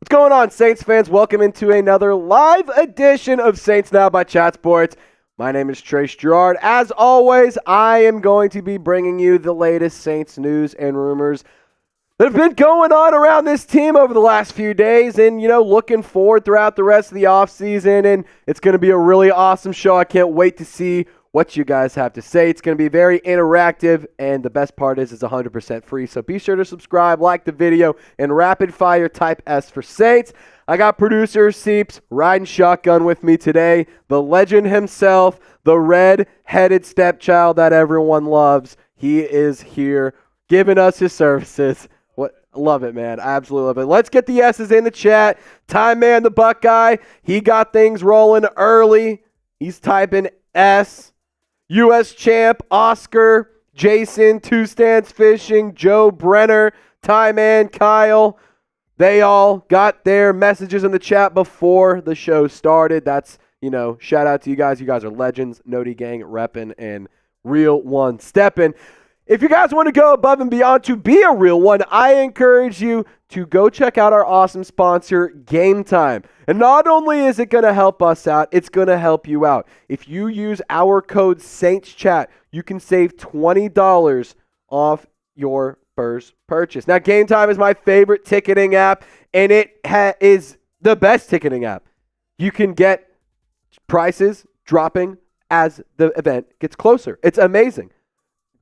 What's going on, Saints fans? Welcome into another live edition of Saints Now by Chat Sports. My name is Trace Girouard. As always, I am going to be bringing you the latest Saints news and rumors that have been going on around this team over the last few days and, looking forward throughout the rest of the offseason. And it's going to be a really awesome show. I can't wait to see what you guys have to say. It's going to be very interactive, and the best part is it's 100% free. So be sure to subscribe, like the video, and rapid fire type S for Saints. I got producer Seeps riding shotgun with me today. The legend himself, the red-headed stepchild that everyone loves. He is here giving us his services. Love it, man. I absolutely love it. Let's get the S's in the chat. Time Man, the Buckeye, he got things rolling early. He's typing S. U.S. champ, Oscar, Jason, Two Stands Fishing, Joe Brenner, Ty Man, Kyle. They all got their messages in the chat before the show started. That's, shout out to you guys. You guys are legends. Nody Gang repping and real one stepping. If you guys want to go above and beyond to be a real one, I encourage you to go check out our awesome sponsor, Game Time. And not only is it going to help us out, it's going to help you out. If you use our code SAINTSCHAT, you can save $20 off your first purchase. Now, Game Time is my favorite ticketing app, and it is the best ticketing app. You can get prices dropping as the event gets closer. It's amazing.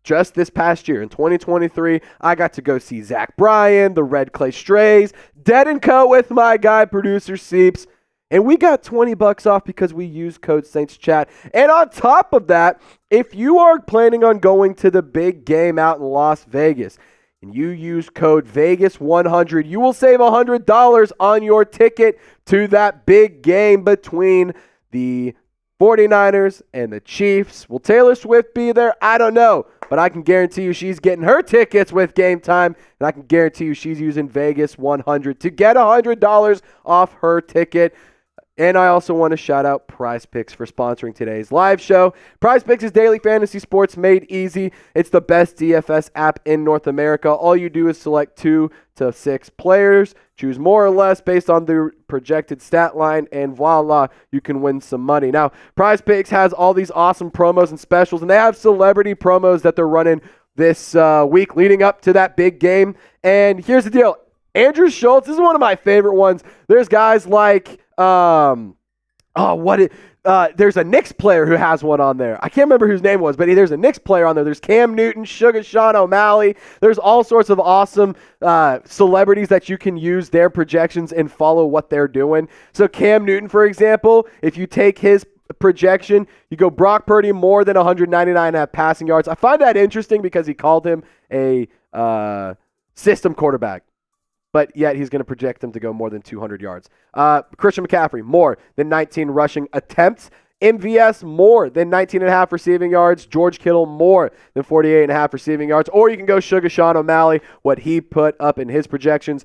Just this past year, in 2023, I got to go see Zach Bryan, the Red Clay Strays, Dead & Co. with my guy, producer Seeps, and we got $20 off because we used code SAINTSCHAT. And on top of that, if you are planning on going to the big game out in Las Vegas, and you use code VEGAS100, you will save $100 on your ticket to that big game between the 49ers and the Chiefs. Will Taylor Swift be there? I don't know. But I can guarantee you she's getting her tickets with Game Time, and I can guarantee you she's using Vegas 100 to get $100 off her ticket. And I also want to shout out Prize Picks for sponsoring today's live show. Prize Picks is daily fantasy sports made easy. It's the best DFS app in North America. All you do is select 2 to 6 players, choose more or less based on the projected stat line, and voila, you can win some money. Now, Prize Picks has all these awesome promos and specials, and they have celebrity promos that they're running this week leading up to that big game. And here's the deal. Andrew Schultz, this is one of my favorite ones. There's guys like there's a Knicks player who has one on there. I can't remember whose name it was, but there's a Knicks player on there. There's Cam Newton, Sean O'Malley. There's all sorts of awesome celebrities that you can use their projections and follow what they're doing. So Cam Newton, for example, if you take his projection, you go Brock Purdy more than 199.5 passing yards. I find that interesting because he called him a system quarterback, but yet he's going to project him to go more than 200 yards. Christian McCaffrey, more than 19 rushing attempts. MVS, more than 19.5 receiving yards. George Kittle, more than 48.5 receiving yards. Or you can go Sean O'Malley, what he put up in his projections.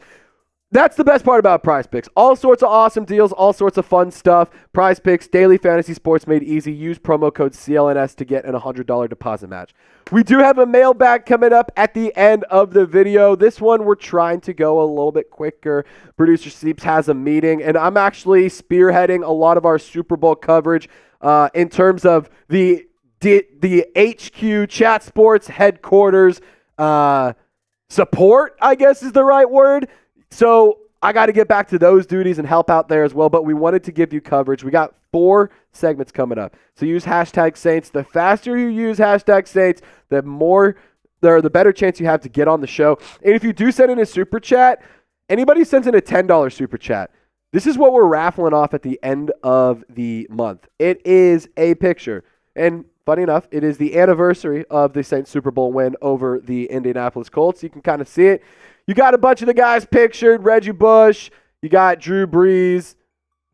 That's the best part about Prize Picks. All sorts of awesome deals, all sorts of fun stuff. Prize Picks, daily fantasy sports made easy. Use promo code CLNS to get an $100 deposit match. We do have a mailbag coming up at the end of the video. This one, we're trying to go a little bit quicker. Producer Seeps has a meeting, and I'm actually spearheading a lot of our Super Bowl coverage in terms of the HQ Chat Sports headquarters support, I guess is the right word. So I got to get back to those duties and help out there as well, but we wanted to give you coverage. We got 4 segments coming up. So use hashtag Saints. The faster you use hashtag Saints, the better chance you have to get on the show. And if you do send in a super chat, anybody sends in a $10 super chat, this is what we're raffling off at the end of the month. It is a picture. And funny enough, it is the anniversary of the Saints Super Bowl win over the Indianapolis Colts. You can kind of see it. You got a bunch of the guys pictured, Reggie Bush, you got Drew Brees,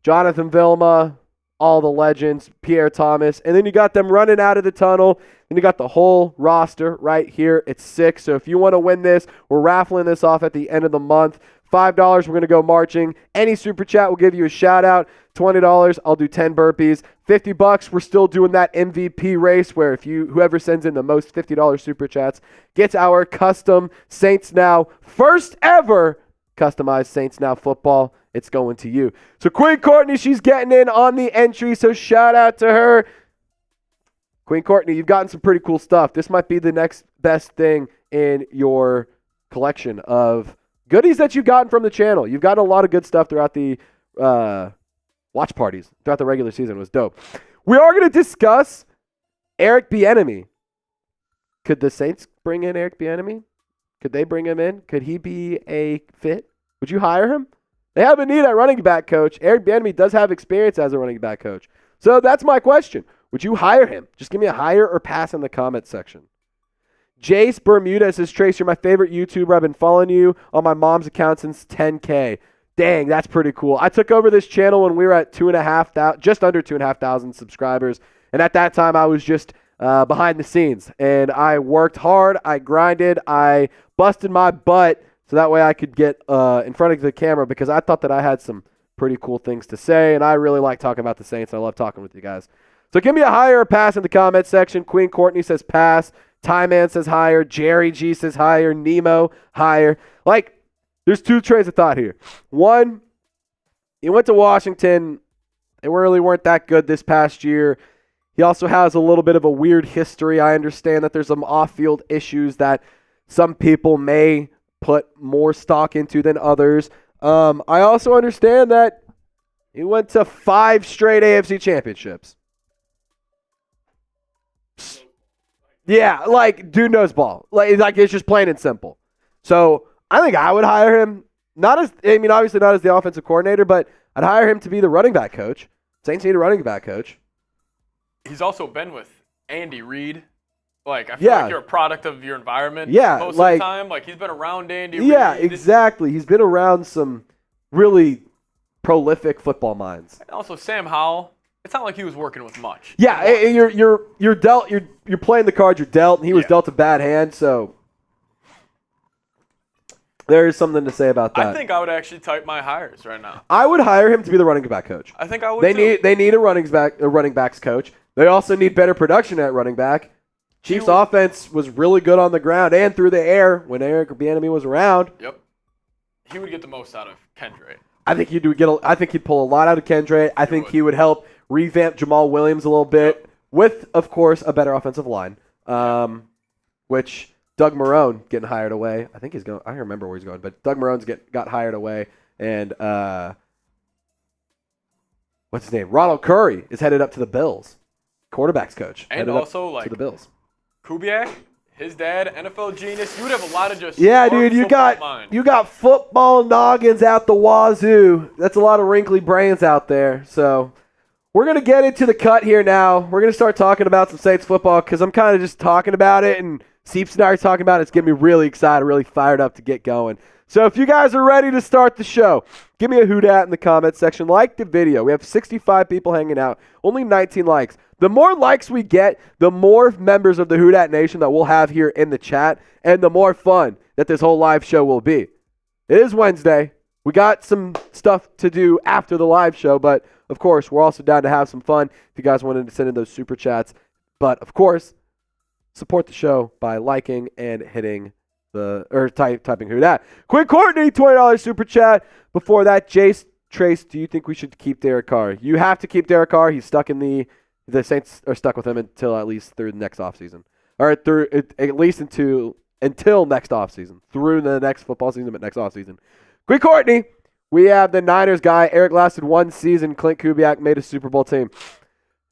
Jonathan Vilma, all the legends, Pierre Thomas, and then you got them running out of the tunnel, and you got the whole roster right here. It's 6, so if you want to win this, we're raffling this off at the end of the month. $5, we're going to go marching. Any super chat will give you a shout-out. $20, I'll do 10 burpees. $50, we're still doing that MVP race where whoever sends in the most $50 super chats gets our custom Saints Now first ever customized Saints Now football, it's going to you. So Queen Courtney, she's getting in on the entry, so shout out to her. Queen Courtney, you've gotten some pretty cool stuff. This might be the next best thing in your collection of goodies that you've gotten from the channel. You've gotten a lot of good stuff throughout the watch parties, throughout the regular season. It was dope. We are going to discuss Eric Bieniemy. Could the Saints bring in Eric Bieniemy? Could they bring him in? Could he be a fit? Would you hire him? They have a need at running back coach. Eric Bieniemy does have experience as a running back coach. So that's my question. Would you hire him? Just give me a hire or pass in the comment section. Jace Bermuda says, Trace, you're my favorite YouTuber. I've been following you on my mom's account since 10K. Dang, that's pretty cool. I took over this channel when we were at just under 2,500 subscribers. And at that time, I was just behind the scenes. And I worked hard. I grinded. I busted my butt so that way I could get in front of the camera because I thought that I had some pretty cool things to say. And I really like talking about the Saints. I love talking with you guys. So give me a hire or pass in the comment section. Queen Courtney says pass. Ty Man says hire. Jerry G says hire. Nemo, hire. Like, there's two trains of thought here. One, he went to Washington. They really weren't that good this past year. He also has a little bit of a weird history. I understand that there's some off-field issues that some people may put more stock into than others. I also understand that he went to 5 straight AFC championships. Yeah, like, dude knows ball. Like it's just plain and simple. So I think I would hire him. Obviously not as the offensive coordinator, but I'd hire him to be the running back coach. Saints need a running back coach. He's also been with Andy Reid. Like, I feel like you're a product of your environment most of the time. Like, he's been around Andy Reid. Yeah, exactly. He's been around some really prolific football minds. And also, Sam Howell. It's not like he was working with much. Yeah, you're dealt. You're playing the cards you're dealt, and he was dealt a bad hand. So there is something to say about that. I think I would actually type my hires right now. I would hire him to be the running back coach. I think I would. They need a running backs coach. They also need better production at running back. Chiefs' offense was really good on the ground and through the air when Eric Bieniemy was around. Yep, he would get the most out of Kendra. I think he'd pull a lot out of Kendra. I think he would help revamp Jamal Williams a little bit with, of course, a better offensive line, which Doug Marrone getting hired away. I think he's going. I don't remember where he's going, but Doug Marrone's got hired away, and what's his name? Ronald Curry is headed up to the Bills, quarterbacks coach, and also to the Bills. Kubiak, his dad, NFL genius. You would have a lot of just dude. You got football noggins out the wazoo. That's a lot of wrinkly brains out there. So we're gonna get into the cut here now. We're gonna start talking about some Saints football because I'm kind of just talking about it, and Seeps and I are talking about it. It's getting me really excited, really fired up to get going. So if you guys are ready to start the show, give me a Who Dat in the comment section. Like the video. We have 65 people hanging out. Only 19 likes. The more likes we get, the more members of the Who Dat Nation that we'll have here in the chat, and the more fun that this whole live show will be. It is Wednesday. We got some stuff to do after the live show, but of course, we're also down to have some fun if you guys wanted to send in those super chats. But of course, support the show by liking and hitting typing Who Dat. Quick Courtney, $20 super chat. Before that, Trace, do you think we should keep Derek Carr? You have to keep Derek Carr. He's stuck in the Saints are stuck with him until at least through the next offseason. Or at least until next offseason. Through the next football season, but next offseason. Quick Courtney, we have the Niners guy. Eric lasted 1 season. Clint Kubiak made a Super Bowl team.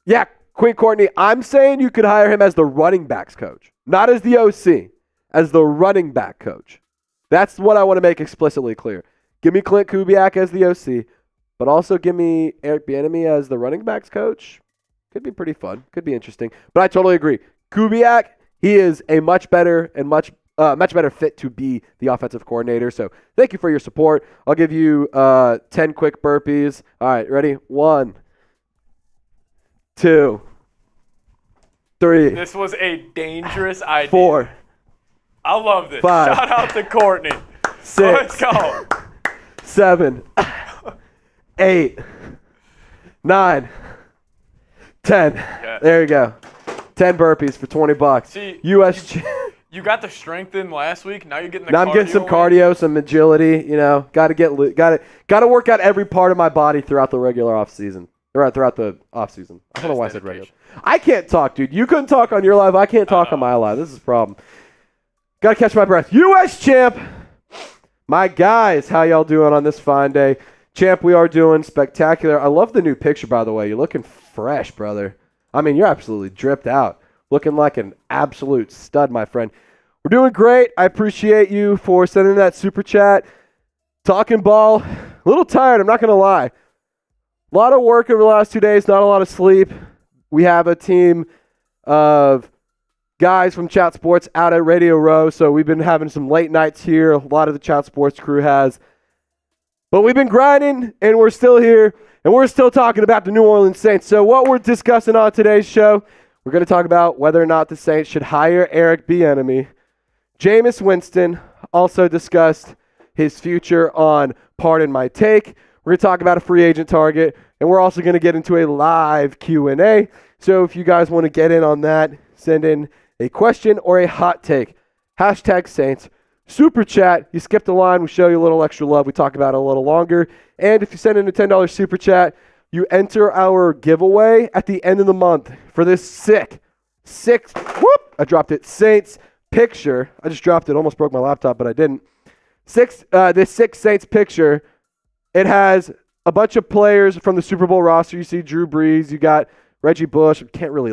Yeah, Queen Courtney, I'm saying you could hire him as the running backs coach. Not as the OC, as the running back coach. That's what I want to make explicitly clear. Give me Clint Kubiak as the OC, but also give me Eric Bieniemy as the running backs coach. Could be pretty fun. Could be interesting. But I totally agree. Kubiak, he is a much better fit to be the offensive coordinator. So thank you for your support. I'll give you 10 quick burpees. All right, ready? 1, 2, 3. This was a dangerous idea. 4. I love this. 5. Shout out to Courtney. 6. Let's go. 7. 8. 9. 10. Yeah. There you go. 10 burpees for $20. See, U.S. You got the strength in last week. Now you're getting the Now I'm getting some cardio, some agility. Got to work out every part of my body throughout the regular off season. Or throughout the off season. I don't know why I said regular. I can't talk, dude. You couldn't talk on your live. I can't talk on my live. This is a problem. Got to catch my breath. U.S. champ. My guys, how y'all doing on this fine day? Champ, we are doing spectacular. I love the new picture, by the way. You're looking fresh, brother. I mean, you're absolutely dripped out. Looking like an absolute stud, my friend. We're doing great. I appreciate you for sending that super chat. Talking ball. A little tired, I'm not going to lie. A lot of work over the last 2 days, not a lot of sleep. We have a team of guys from Chat Sports out at Radio Row, so we've been having some late nights here. A lot of the Chat Sports crew has. But we've been grinding, and we're still here, and we're still talking about the New Orleans Saints. So what we're discussing on today's show, we're going to talk about whether or not the Saints should hire Eric Bieniemy. Jameis Winston also discussed his future on Pardon My Take. We're going to talk about a free agent target, and we're also going to get into a live Q&A. So if you guys want to get in on that, send in a question or a hot take. Hashtag Saints. Super chat. You skipped a line. We show you a little extra love. We talk about it a little longer. And if you send in a $10 super chat, you enter our giveaway at the end of the month for this sick, I dropped it, Saints picture. I just dropped it. Almost broke my laptop, but I didn't. This sick Saints picture. It has a bunch of players from the Super Bowl roster. You see Drew Brees. You got Reggie Bush. I can't really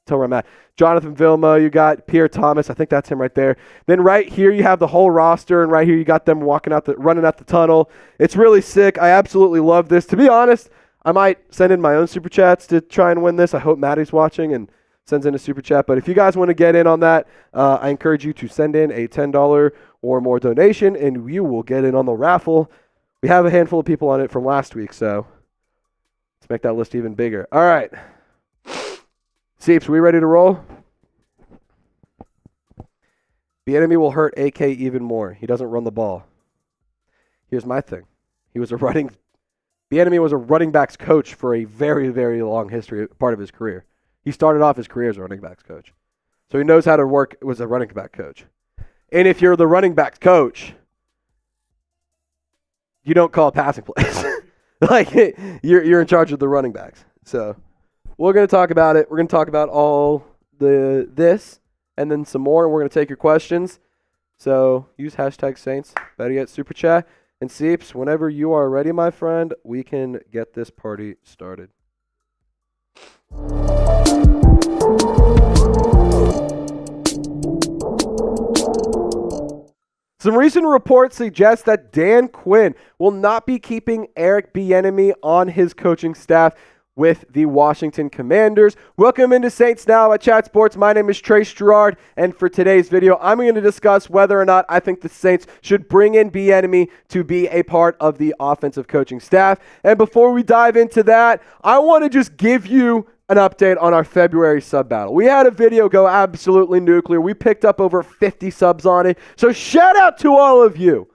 tell where I'm at. Jonathan Vilma. You got Pierre Thomas. I think that's him right there. Then right here you have the whole roster, and right here you got them running out the tunnel. It's really sick. I absolutely love this. To be honest, I might send in my own super chats to try and win this. I hope Maddie's watching and sends in a super chat. But if you guys want to get in on that, I encourage you to send in a $10 or more donation, and you will get in on the raffle. We have a handful of people on it from last week, so let's make that list even bigger. All right. Seeps, we ready to roll? Bieniemy will hurt AK even more. He doesn't run the ball. Here's my thing. Bieniemy was a running backs coach for a very, very long part of his career. He started off his career as a running backs coach. So he knows how to work as a running back coach. And if you're the running backs coach, you don't call passing plays. You're in charge of the running backs. So we're going to talk about it. We're going to talk about all this and then some more. And we're going to take your questions. So use hashtag Saints. Better yet, super chat. And Seeps, whenever you are ready, my friend, we can get this party started. Some recent reports suggest that Dan Quinn will not be keeping Eric Bieniemy on his coaching staff with the Washington Commanders. Welcome into Saints Now at Chat Sports. My name is Trace Girouard, and for today's video, I'm going to discuss whether or not I think the Saints should bring in Bieniemy to be a part of the offensive coaching staff. And before we dive into that, I want to just give you an update on our February sub battle. We had a video go absolutely nuclear. We picked up over 50 subs on it. So shout out to all of you.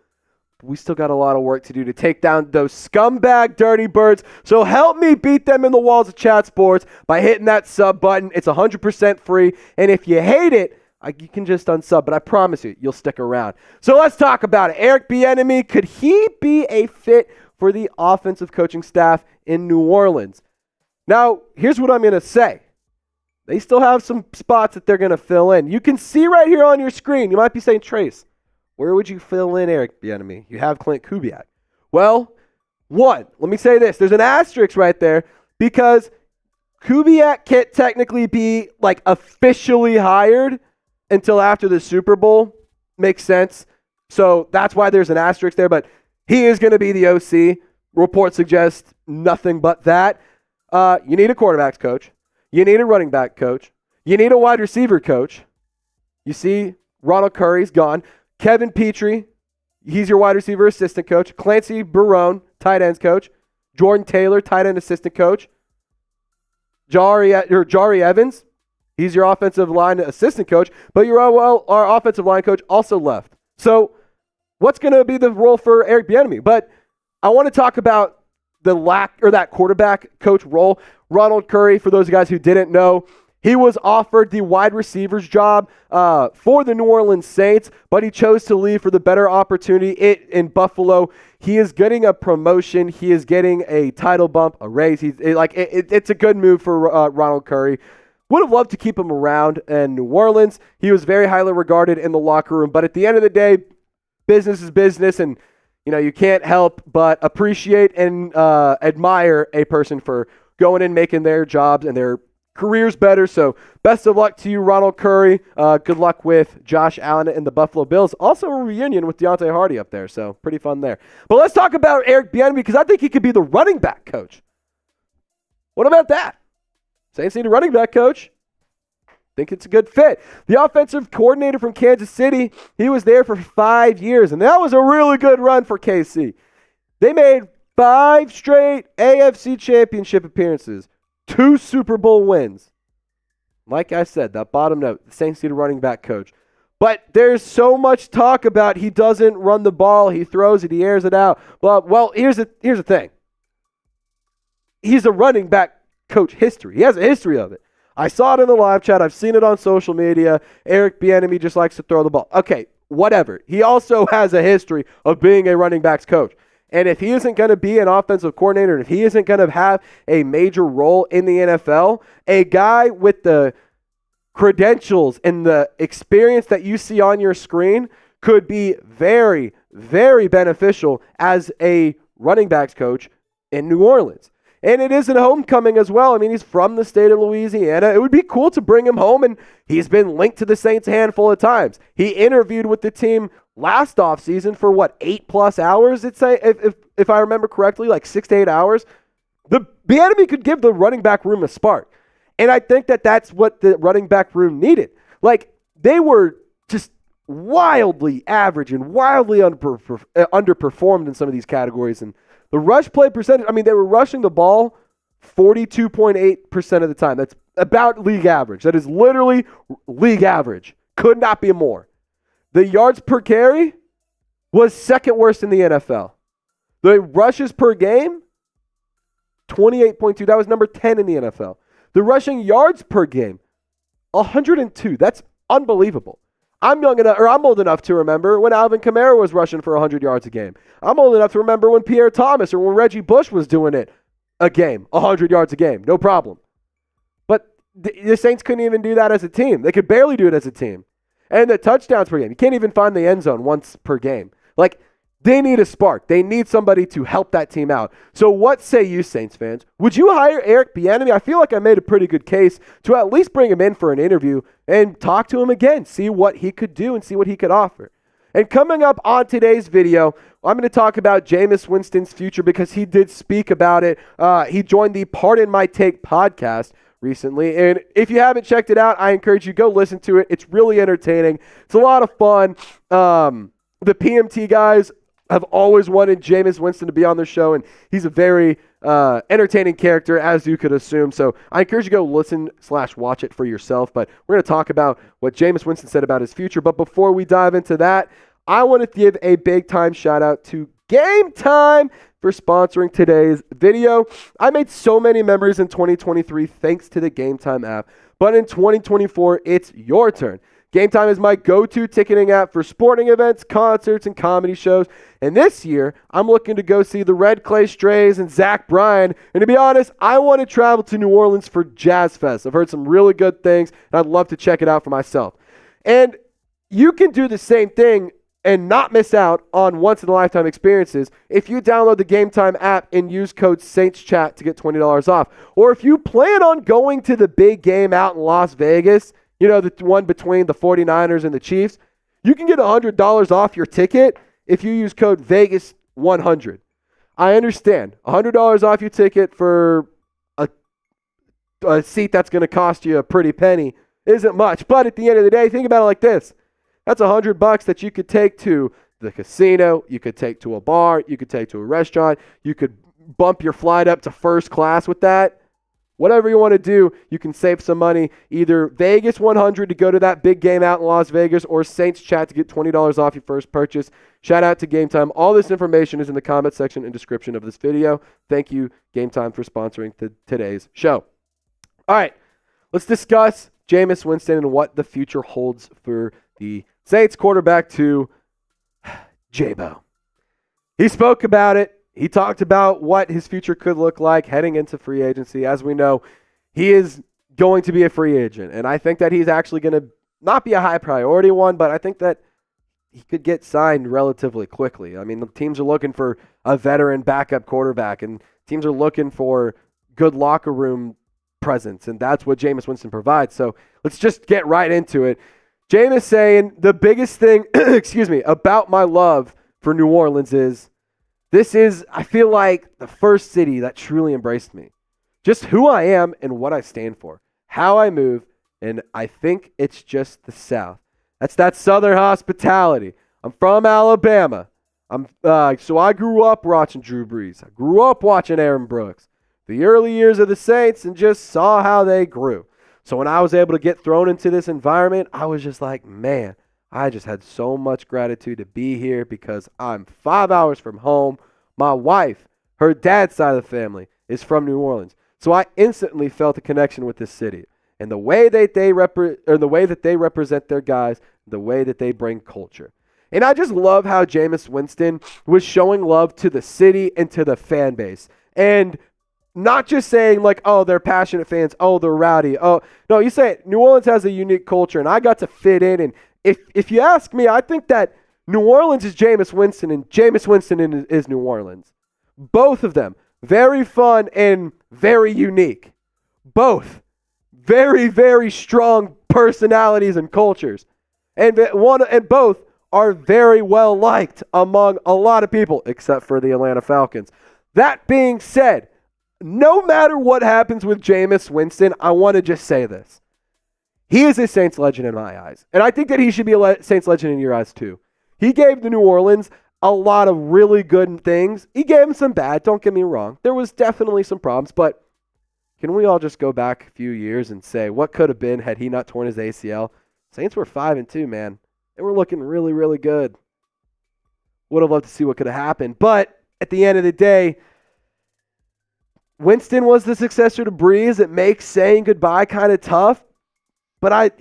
We still got a lot of work to do to take down those scumbag dirty birds. So help me beat them in the walls of Chat Sports by hitting that sub button. It's 100% free. And if you hate it, you can just unsub, but I promise you'll stick around. So let's talk about it. Eric Bieniemy, could he be a fit for the offensive coaching staff in New Orleans? Now, here's what I'm going to say. They still have some spots that they're going to fill in. You can see right here on your screen. You might be saying, Trace, where would you fill in Eric Bieniemy? You have Clint Kubiak. Well, let me say this. There's an asterisk right there because Kubiak can't technically be officially hired until after the Super Bowl. Makes sense. So that's why there's an asterisk there, but he is going to be the OC. Reports suggest nothing but that. You need a quarterbacks coach. You need a running back coach. You need a wide receiver coach. You see Ronald Curry's gone. Kevin Petrie, he's your wide receiver assistant coach. Clancy Barone, tight ends coach. Jordan Taylor, tight end assistant coach. Jari Evans, he's your offensive line assistant coach. But our offensive line coach also left. So what's going to be the role for Eric Bieniemy? But I want to talk about that quarterback coach role. Ronald Curry, for those guys who didn't know, He was offered the wide receivers job for the New Orleans Saints, but he chose to leave for the better opportunity in Buffalo. He is getting a promotion. He is getting a title bump, a raise. It's a good move for Ronald Curry. Would have loved to keep him around in New Orleans. He was very highly regarded in the locker room, but at the end of the day, business is business, and you can't help but appreciate and admire a person for going and making their jobs and their careers better. So best of luck to you, Ronald Curry. Good luck with Josh Allen and the Buffalo Bills. Also a reunion with Deontay Hardy up there, so pretty fun there. But let's talk about Eric Bieniemy, because I think he could be the running back coach. What about that? Saints need a running back coach. Think it's a good fit. The offensive coordinator from Kansas City, he was there for 5 years, and that was a really good run for KC. They made 5 straight AFC championship appearances. 2 Super Bowl wins. Like I said, that bottom note, the Saints need a running back coach. But there's so much talk about he doesn't run the ball, he throws it, he airs it out. Well, here's the thing. He's a running back coach history. He has a history of it. I saw it in the live chat. I've seen it on social media. Eric Bieniemy just likes to throw the ball. Okay, whatever. He also has a history of being a running backs coach. And if he isn't going to be an offensive coordinator, and if he isn't going to have a major role in the NFL, a guy with the credentials and the experience that you see on your screen could be very, very beneficial as a running backs coach in New Orleans. And it is a homecoming as well. I mean, he's from the state of Louisiana. It would be cool to bring him home, and he's been linked to the Saints a handful of times. He interviewed with the team last offseason for 8+ hours, if I remember correctly, 6 to 8 hours. The Bieniemy could give the running back room a spark. And I think that that's what the running back room needed. They were just wildly average and wildly underperformed in some of these categories. And the rush play percentage, they were rushing the ball 42.8% of the time. That's about league average. That is literally league average. Could not be more. The yards per carry was second worst in the NFL. The rushes per game, 28.2. That was number 10 in the NFL. The rushing yards per game, 102. That's unbelievable. I'm old enough to remember when Alvin Kamara was rushing for 100 yards a game. I'm old enough to remember when Pierre Thomas or when Reggie Bush was doing it a game, 100 yards a game, no problem. But the Saints couldn't even do that as a team. They could barely do it as a team. And the touchdowns per game, you can't even find the end zone once per game. They need a spark. They need somebody to help that team out. So what say you, Saints fans? Would you hire Eric Bieniemy? I feel like I made a pretty good case to at least bring him in for an interview and talk to him again, see what he could do and see what he could offer. And coming up on today's video, I'm going to talk about Jameis Winston's future because he did speak about it. He joined the Pardon My Take podcast recently. And if you haven't checked it out, I encourage you to go listen to it. It's really entertaining. It's a lot of fun. The PMT guys have always wanted Jameis Winston to be on their show, and he's a very entertaining character, as you could assume. So I encourage you to go listen/watch it for yourself. But we're going to talk about what Jameis Winston said about his future. But before we dive into that, I want to give a big-time shout-out to Game Time for sponsoring today's video. I made so many memories in 2023 thanks to the Game Time app. But in 2024, it's your turn. Game Time is my go-to ticketing app for sporting events, concerts, and comedy shows. And this year, I'm looking to go see the Red Clay Strays and Zach Bryan. And to be honest, I want to travel to New Orleans for JazzFest. I've heard some really good things, and I'd love to check it out for myself. And you can do the same thing and not miss out on once-in-a-lifetime experiences if you download the Game Time app and use code SAINTSCHAT to get $20 off. Or if you plan on going to the big game out in Las Vegas, the one between the 49ers and the Chiefs, you can get $100 off your ticket if you use code VEGAS100. I understand. $100 off your ticket for a seat that's going to cost you a pretty penny isn't much. But at the end of the day, think about it like this. That's $100 that you could take to the casino, you could take to a bar, you could take to a restaurant, you could bump your flight up to first class with that. Whatever you want to do, you can save some money. Either Vegas 100 to go to that big game out in Las Vegas or Saints Chat to get $20 off your first purchase. Shout out to Game Time. All this information is in the comment section and description of this video. Thank you, Game Time, for sponsoring today's show. All right, let's discuss Jameis Winston and what the future holds for the Saints quarterback to J-Bo. He spoke about it. He talked about what his future could look like heading into free agency. As we know, he is going to be a free agent, and I think that he's actually going to not be a high priority one, but I think that he could get signed relatively quickly. I mean, the teams are looking for a veteran backup quarterback, and teams are looking for good locker room presence, and that's what Jameis Winston provides. So let's just get right into it. Jameis saying the biggest thing, about my love for New Orleans is this is, I feel like, the first city that truly embraced me. Just who I am and what I stand for, how I move, and I think it's just the South. That's that Southern hospitality. I'm from Alabama. So I grew up watching Drew Brees. I grew up watching Aaron Brooks. The early years of the Saints and just saw how they grew. So when I was able to get thrown into this environment, I was just like, man, I just had so much gratitude to be here because I'm 5 hours from home. My wife, her dad's side of the family, is from New Orleans. So I instantly felt a connection with this city. And the way that they represent their guys, the way that they bring culture. And I just love how Jameis Winston was showing love to the city and to the fan base. And not just saying like, oh, they're passionate fans, oh, they're rowdy. Oh, no, you say New Orleans has a unique culture, and I got to fit in. And if you ask me, I think that New Orleans is Jameis Winston, and Jameis Winston is New Orleans. Both of them, very fun and very unique. Both very, very strong personalities and cultures. And both are very well liked among a lot of people, except for the Atlanta Falcons. That being said, no matter what happens with Jameis Winston, I want to just say this. He is a Saints legend in my eyes. And I think that he should be a Saints legend in your eyes too. He gave the New Orleans a lot of really good things. He gave them some bad, don't get me wrong. There was definitely some problems, but can we all just go back a few years and say what could have been had he not torn his ACL? Saints were 5-2, man. They were looking really, really good. Would have loved to see what could have happened. But at the end of the day, Winston was the successor to Brees. It makes saying goodbye kind of tough. But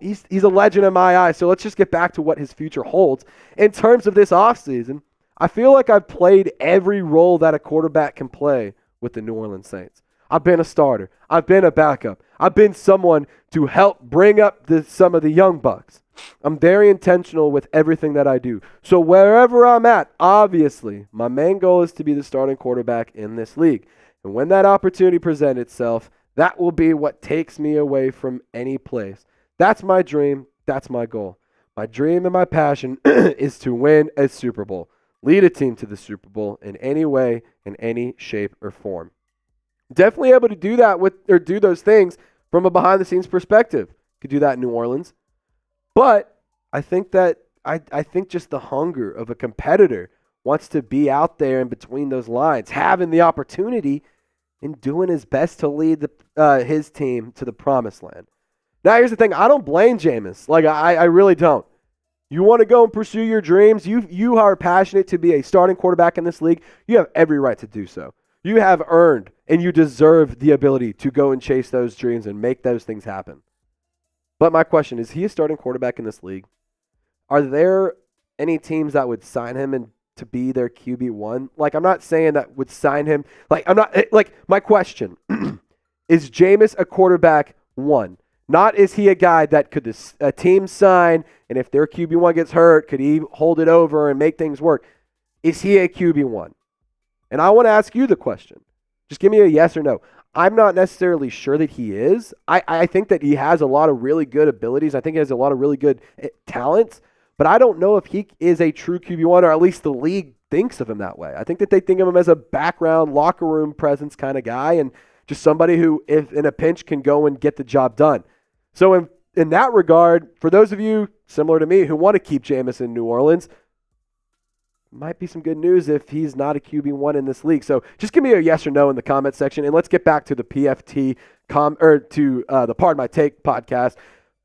he's a legend in my eyes. So let's just get back to what his future holds. In terms of this offseason, I feel like I've played every role that a quarterback can play with the New Orleans Saints. I've been a starter. I've been a backup. I've been someone to help bring up some of the young bucks. I'm very intentional with everything that I do. So wherever I'm at, obviously, my main goal is to be the starting quarterback in this league. And when that opportunity presents itself, that will be what takes me away from any place. That's my dream. That's my goal. My dream and my passion is to win a Super Bowl, lead a team to the Super Bowl in any way, in any shape or form. Definitely able to do that do those things from a behind-the-scenes perspective. Could do that in New Orleans. But I think that I think just the hunger of a competitor wants to be out there in between those lines, having the opportunity and doing his best to lead his team to the promised land. Now, here's the thing. I don't blame Jameis. Like, I really don't. You want to go and pursue your dreams. You are passionate to be a starting quarterback in this league. You have every right to do so. You have earned and you deserve the ability to go and chase those dreams and make those things happen. But my question is he a starting quarterback in this league? Are there any teams that would sign him and to be their QB1? Like, I'm not saying that would sign him. My question, is Jameis a quarterback one? Not is he a guy that could a team sign, and if their QB1 gets hurt, could he hold it over and make things work? Is he a QB1? And I want to ask you the question. Just give me a yes or no. I'm not necessarily sure that he is. I think that he has a lot of really good abilities. I think he has a lot of really good talents. But I don't know if he is a true QB1, or at least the league thinks of him that way. I think that they think of him as a background, locker room presence kind of guy, and just somebody who, if in a pinch, can go and get the job done. So in that regard, for those of you similar to me who want to keep Jameis in New Orleans, might be some good news if he's not a QB1 in this league. So just give me a yes or no in the comment section, and let's get back to the PFT the Pardon My Take podcast.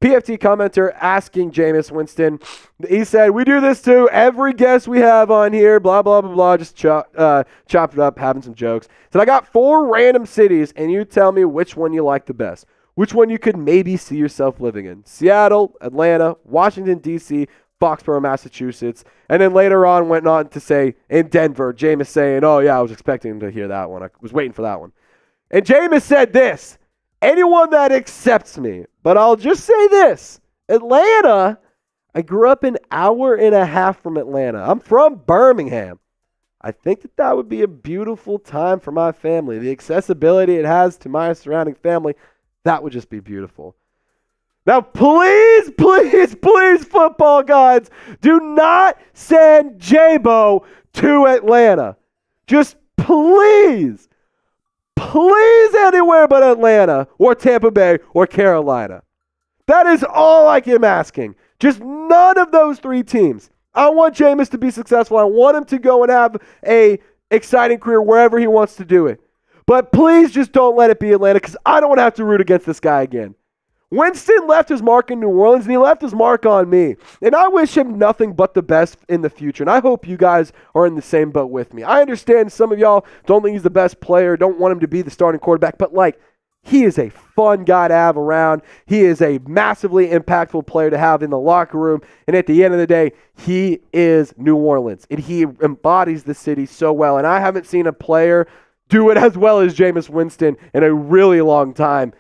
PFT commenter asking Jameis Winston. He said, "We do this to every guest we have on here, blah, blah, blah, blah." Just chopped it up, having some jokes. Said, "I got 4 random cities, and you tell me which one you like the best. which one you could maybe see yourself living in. Seattle, Atlanta, Washington, D.C., Foxborough, Massachusetts. And then later on went on to say, in Denver, Jameis saying, oh, yeah, I was expecting to hear that one. I was waiting for that one. And Jameis said this, anyone that accepts me. But I'll just say this, Atlanta, I grew up an hour and a half from Atlanta. I'm from Birmingham. I think that would be a beautiful time for my family. The accessibility it has to my surrounding family, that would just be beautiful. Now, please, please, please, football gods, do not send J-Bo to Atlanta. Just please, please anywhere but Atlanta or Tampa Bay or Carolina. That is all I am asking. Just none of those three teams. I want Jameis to be successful. I want him to go and have a exciting career wherever he wants to do it. But please just don't let it be Atlanta because I don't want to have to root against this guy again. Winston left his mark in New Orleans, and he left his mark on me. And I wish him nothing but the best in the future. And I hope you guys are in the same boat with me. I understand some of y'all don't think he's the best player, don't want him to be the starting quarterback, but he is a fun guy to have around. He is a massively impactful player to have in the locker room. And at the end of the day, he is New Orleans. And he embodies the city so well. And I haven't seen a player do it as well as Jameis Winston in a really long time,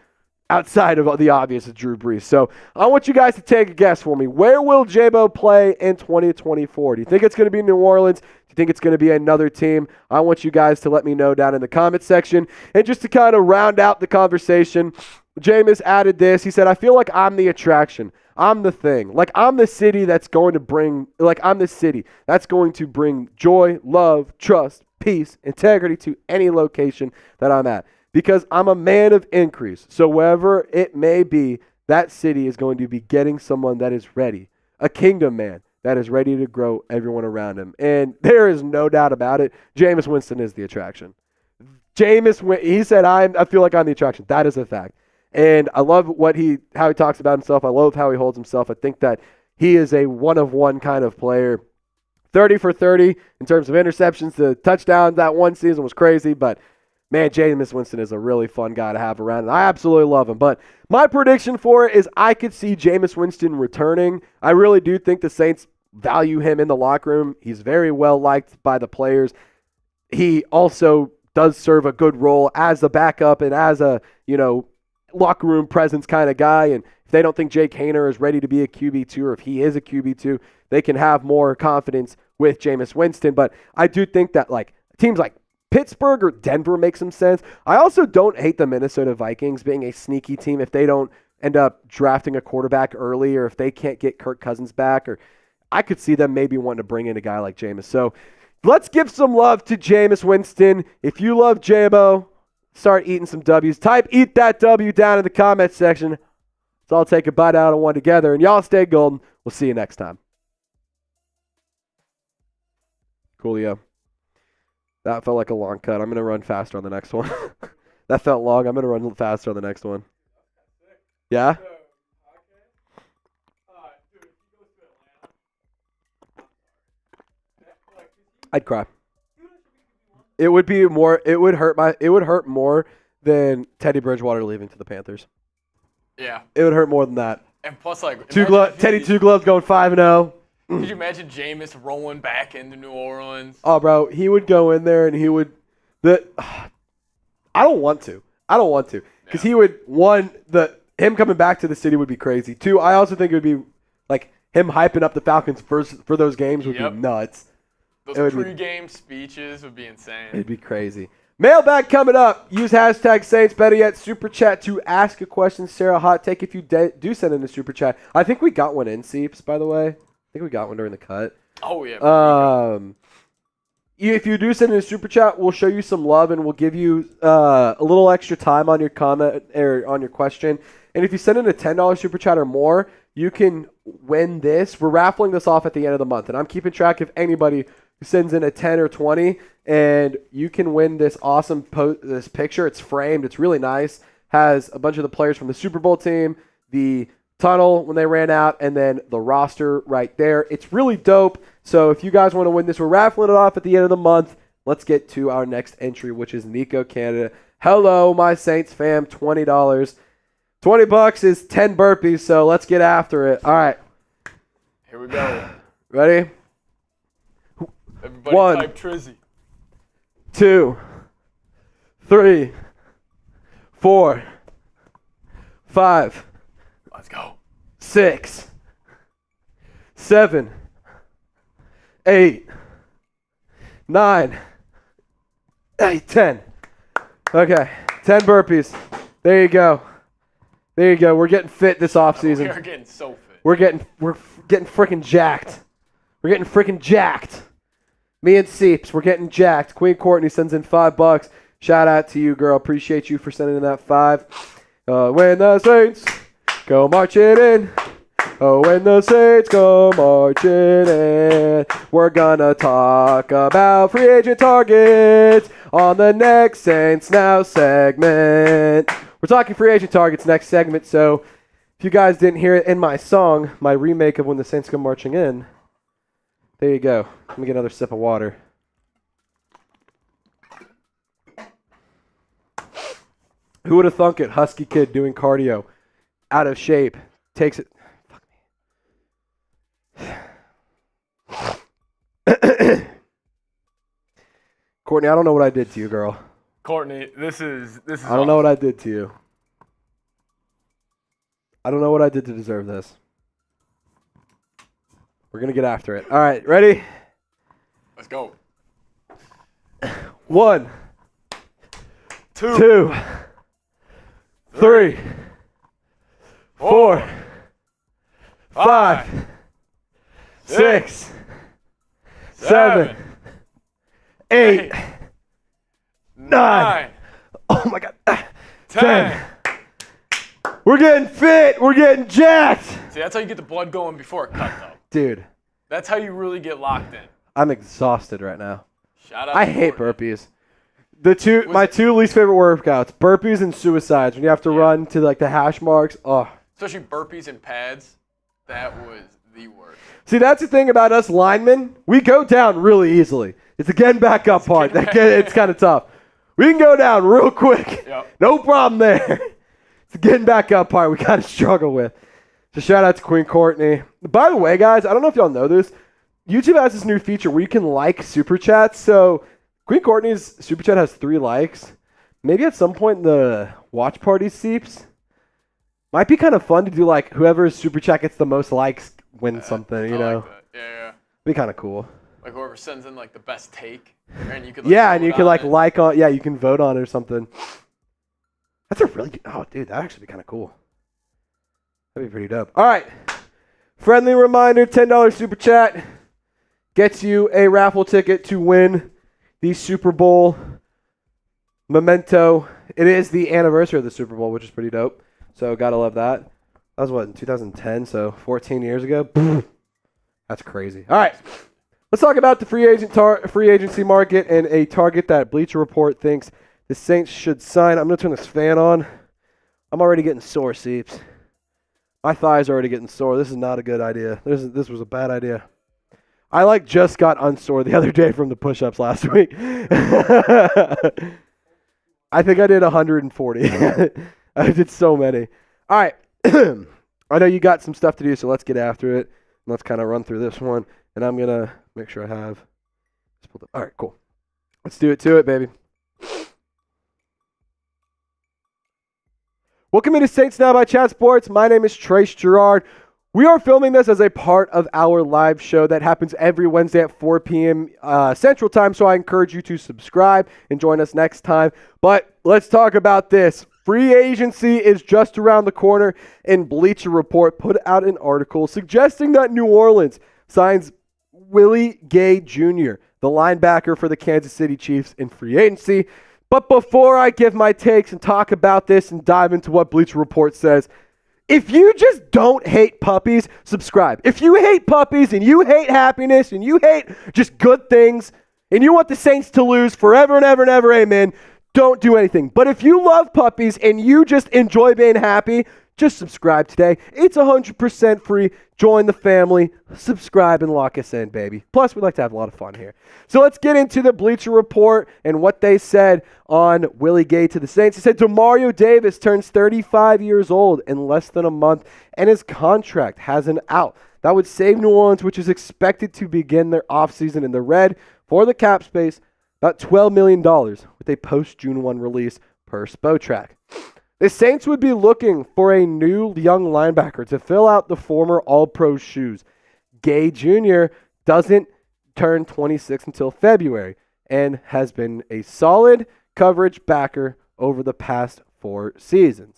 outside of the obvious of Drew Brees. So I want you guys to take a guess for me. Where will J-Bo play in 2024? Do you think it's going to be New Orleans? Do you think it's going to be another team? I want you guys to let me know down in the comment section. And just to kind of round out the conversation, Jameis added this. He said, I feel like I'm the attraction. I'm the thing. I'm the city that's going to bring, I'm the city that's going to bring joy, love, trust, peace, integrity to any location that I'm at. Because I'm a man of increase. So wherever it may be, that city is going to be getting someone that is ready. A kingdom man that is ready to grow everyone around him. And there is no doubt about it. Jameis Winston is the attraction. He said, I feel like I'm the attraction. That is a fact. And I love how he talks about himself. I love how he holds himself. I think that he is a one-of-one kind of player. 30 for 30 in terms of interceptions. The touchdowns that one season was crazy, but man, Jameis Winston is a really fun guy to have around, and I absolutely love him. But my prediction for it is I could see Jameis Winston returning. I really do think the Saints value him in the locker room. He's very well liked by the players. He also does serve a good role as a backup and as a, locker room presence kind of guy. And if they don't think Jake Haener is ready to be a QB2 or if he is a QB2, they can have more confidence with Jameis Winston. But I do think that teams like Pittsburgh or Denver makes some sense. I also don't hate the Minnesota Vikings being a sneaky team if they don't end up drafting a quarterback early or if they can't get Kirk Cousins back. Or I could see them maybe wanting to bring in a guy like Jameis. So let's give some love to Jameis Winston. If you love J-Bo, start eating some W's. Type "eat that W" down in the comment section. So I'll take a bite out of one together. And y'all stay golden. We'll see you next time. Coolio. That felt like a long cut. I'm going to run faster on the next one. That felt long. I'm going to run faster on the next one. Yeah? I'd cry. It would hurt more than Teddy Bridgewater leaving to the Panthers. Yeah. It would hurt more than that. And plus, Teddy Two Gloves going 5-0. Could you imagine Jameis rolling back into New Orleans? Oh, bro, he would go in there and he would. I don't want to. Because he would, him coming back to the city would be crazy. Two, I also think it would be him hyping up the Falcons for those games would be nuts. Those pre-game speeches would be insane. It'd be crazy. Mailbag coming up. Use hashtag Saints. Better yet, super chat to ask a question. Sarah, hot take if you do send in a super chat. I think we got one in, Seeps, by the way. I think we got one during the cut. Oh, yeah. If you do send in a super chat, we'll show you some love and we'll give you a little extra time on your comment or on your question. And if you send in a $10 super chat or more, you can win this. We're raffling this off at the end of the month, and I'm keeping track of anybody who sends in a 10 or 20, and you can win this awesome this picture. It's framed. It's really nice. Has a bunch of the players from the Super Bowl team, the tunnel when they ran out, and then the roster right there. It's really dope. So if you guys want to win this, we're raffling it off at the end of the month. Let's get to our next entry, which is Nico Canada. Hello, my Saints fam, $20. $20 is 10 burpees, so let's get after it. All right. Here we go. Ready? Everybody 1, type Trizzy. 2, 3, 4, 5. Let's go. 6, 7, 8, 9, 10. Okay, 10 burpees. There you go. There you go. We're getting fit this offseason. We are getting so fit. We're getting freaking jacked. We're getting freaking jacked. Me and Seeps, we're getting jacked. Queen Courtney sends in $5. Shout out to you, girl. Appreciate you for sending in that 5. When the Saints go marching in. Oh, when the Saints go marching in. We're gonna talk about free agent targets on the next Saints Now segment. We're talking free agent targets next segment, so if you guys didn't hear it in my song, my remake of When the Saints Go Marching In, there you go. Let me get another sip of water. Who would have thunk it? Husky kid doing cardio, out of shape, takes it. Courtney, I don't know what I did to you, girl. Courtney, this is. I don't know what I did to you. I don't know what I did to deserve this. We're gonna get after it. All right, ready? Let's go. 1, 2, 2, 3, 4, 5, 6, 7, 8, 9. Oh my God. 10. We're getting fit. We're getting jacked. See, that's how you get the blood going before a cut, though. Dude. That's how you really get locked in. I'm exhausted right now. Shout out. I hate burpees. My two least favorite workouts: burpees and suicides. When you have to run to like the hash marks. Oh. Especially burpees and pads. That was the worst. See, that's the thing about us linemen. We go down really easily. It's the getting back up part. It's kind of tough. We can go down real quick. Yep. No problem there. It's the getting back up part we kind of struggle with. So shout out to Queen Courtney. By the way, guys, I don't know if y'all know this. YouTube has this new feature where you can like super chats. So Queen Courtney's super chat has 3 likes. Maybe at some point in the watch party seeps. Might be kind of fun to do like whoever's super chat gets the most likes wins something, you know? Like that. Yeah. Be kind of cool. Like whoever sends in like the best take, and you can and you can like on you can vote on it or something. That's a really good, dude, that'd actually be kind of cool. That'd be pretty dope. All right, friendly reminder: $10 super chat gets you a raffle ticket to win the Super Bowl memento. It is the anniversary of the Super Bowl, which is pretty dope. So gotta love that. That was what, in 2010, so 14 years ago. That's crazy. All right. Let's talk about the free agency market and a target that Bleacher Report thinks the Saints should sign. I'm going to turn this fan on. I'm already getting sore, Seeps. My thighs are already getting sore. This is not a good idea. This was a bad idea. I just got unsore the other day from the push-ups last week. I think I did 140. I did so many. All right. I know you got some stuff to do, so let's get after it. Let's kind of run through this one. And I'm going to make sure I have. All right, cool. Let's do it to it, baby. Welcome into Saints Now by Chat Sports. My name is Trace Girouard. We are filming this as a part of our live show that happens every Wednesday at 4 p.m. Central Time, so I encourage you to subscribe and join us next time. But let's talk about this. Free agency is just around the corner, and Bleacher Report put out an article suggesting that New Orleans signs Willie Gay Jr., the linebacker for the Kansas City Chiefs, in free agency. But before I give my takes and talk about this and dive into what Bleacher Report says, if you just don't hate puppies, subscribe. If you hate puppies and you hate happiness and you hate just good things and you want the Saints to lose forever and ever and ever, amen, don't do anything. But if you love puppies and you just enjoy being happy, Just subscribe today. It's 100% free. Join the family. Subscribe and lock us in, baby. Plus, we like to have a lot of fun here. So let's get into the Bleacher Report and what they said on Willie Gay to the Saints. He said Demario Davis turns 35 years old in less than a month, and his contract has an out. That would save New Orleans, which is expected to begin their offseason in the red for the cap space, about $12 million with a post-June 1 release per Spotrac. The Saints would be looking for a new young linebacker to fill out the former All-Pro shoes. Gay Jr. doesn't turn 26 until February and has been a solid coverage backer over the past 4 seasons.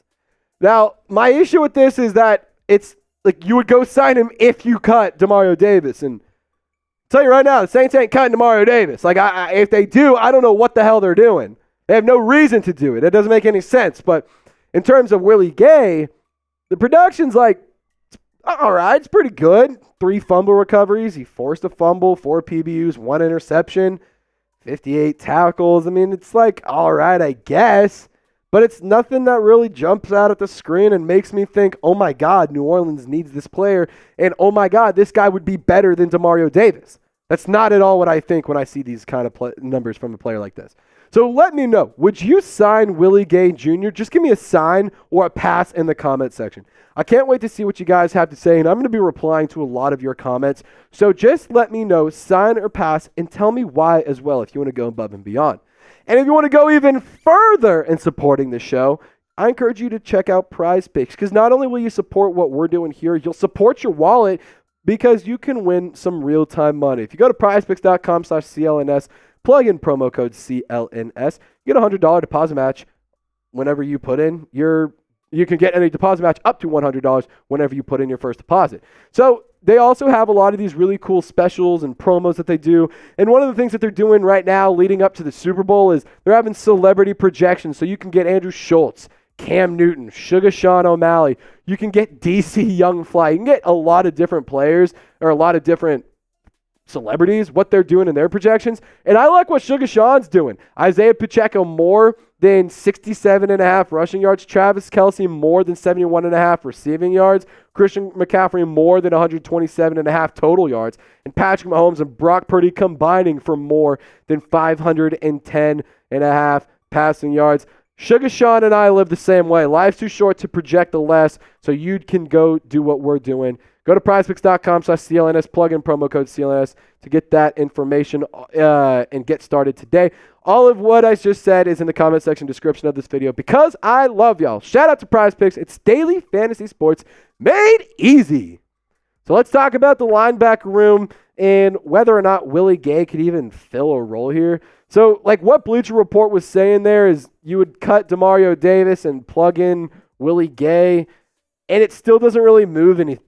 Now, my issue with this is that it's like you would go sign him if you cut Demario Davis. And I'll tell you right now, the Saints ain't cutting Demario Davis. Like, if they do, I don't know what the hell they're doing. They have no reason to do it. It doesn't make any sense. But in terms of Willie Gay, the production's like, all right, it's pretty good. 3 fumble recoveries. He forced a fumble, 4 PBUs, 1 interception, 58 tackles. I mean, it's like, all right, I guess. But it's nothing that really jumps out at the screen and makes me think, oh my God, New Orleans needs this player. And oh my God, this guy would be better than Demario Davis. That's not at all what I think when I see these kind of numbers from a player like this. So let me know, would you sign Willie Gay Jr.? Just give me a sign or a pass in the comment section. I can't wait to see what you guys have to say, and I'm going to be replying to a lot of your comments. So just let me know, sign or pass, and tell me why as well if you want to go above and beyond. And if you want to go even further in supporting the show, I encourage you to check out Prize Picks, because not only will you support what we're doing here, you'll support your wallet because you can win some real-time money. If you go to prizepicks.com/CLNS, plug in promo code CLNS, you get a $100 deposit match whenever you put in you can get any deposit match up to $100 whenever you put in your first deposit. So they also have a lot of these really cool specials and promos that they do. And one of the things that they're doing right now leading up to the Super Bowl is they're having celebrity projections. So you can get Andrew Schultz, Cam Newton, Sugar Sean O'Malley. You can get DC Young Fly. You can get a lot of different players or a lot of different celebrities, what they're doing in their projections. And I like what Sugar Sean's doing. Isaiah Pacheco more than 67.5 rushing yards. Travis Kelce more than 71.5 receiving yards. Christian McCaffrey more than 127.5 total yards. And Patrick Mahomes and Brock Purdy combining for more than 510.5 passing yards. Sugar Sean and I live the same way. Life's too short to project the less, so you can go do what we're doing. Go to prizepicks.com/CLNS, plug in promo code CLNS to get that information and get started today. All of what I just said is in the comment section description of this video because I love y'all. Shout out to Prize Picks. It's daily fantasy sports made easy. So let's talk about the linebacker room and whether or not Willie Gay could even fill a role here. So like what Bleacher Report was saying there is you would cut Demario Davis and plug in Willie Gay, and it still doesn't really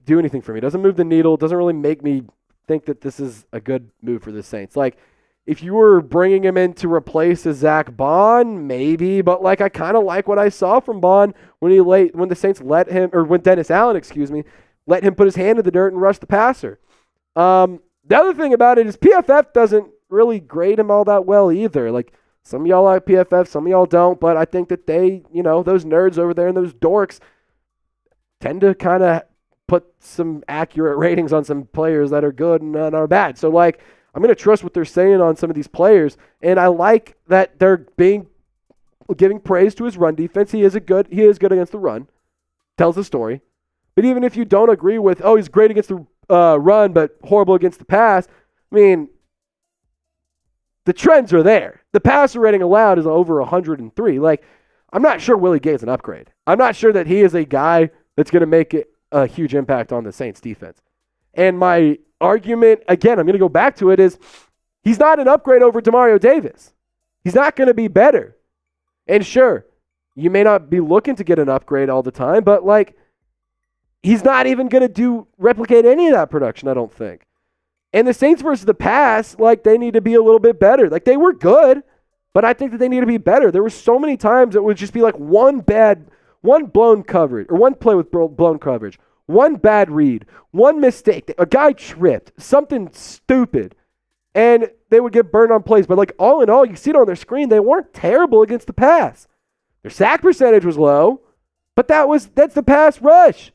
do anything for me. It doesn't move the needle. It doesn't really make me think that this is a good move for the Saints. Like, if you were bringing him in to replace a Zach Bond, maybe, but like I kind of like what I saw from Bond when the Saints let him, or when Dennis Allen, let him put his hand in the dirt and rush the passer. The other thing about it is PFF doesn't really grade him all that well either. Like, some of y'all like PFF, some of y'all don't, but I think that they, those nerds over there and those dorks tend to kind of put some accurate ratings on some players that are good and are bad. So, like, I'm going to trust what they're saying on some of these players, and I like that they're giving praise to his run defense. He is good against the run. Tells the story. But even if you don't agree with, he's great against the run but horrible against the pass, I mean, the trends are there. The passer rating allowed is over 103. Like, I'm not sure Willie Gay is an upgrade. I'm not sure that he is a guy that's going to make a huge impact on the Saints defense. And my argument, again, I'm going to go back to it, is he's not an upgrade over Demario Davis. He's not going to be better. And sure, you may not be looking to get an upgrade all the time, but like, he's not even going to replicate any of that production, I don't think. And the Saints versus the pass, like, they need to be a little bit better. Like, they were good, but I think that they need to be better. There were so many times it would just be like one blown coverage, or one play with blown coverage, one bad read, one mistake, a guy tripped, something stupid, and they would get burned on plays. But like, all in all, you see it on their screen, they weren't terrible against the pass. Their sack percentage was low, But that's the pass rush.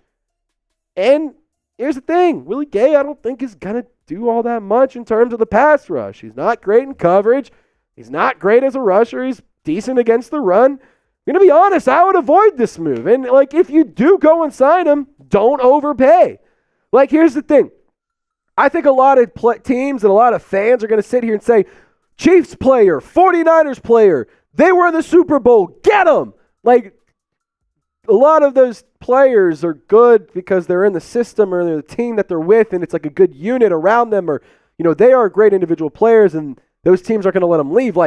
And here's the thing. Willie Gay, I don't think is going to do all that much in terms of the pass rush. He's not great in coverage. He's not great as a rusher. He's decent against the run. I'm going to be honest, I would avoid this move. And, if you do go and sign him, don't overpay. Here's the thing. I think a lot of teams and a lot of fans are going to sit here and say, Chiefs player, 49ers player, they were in the Super Bowl, get them! A lot of those players are good because they're in the system or they're the team that they're with, and it's a good unit around them, or, they are great individual players, and those teams aren't going to let them leave.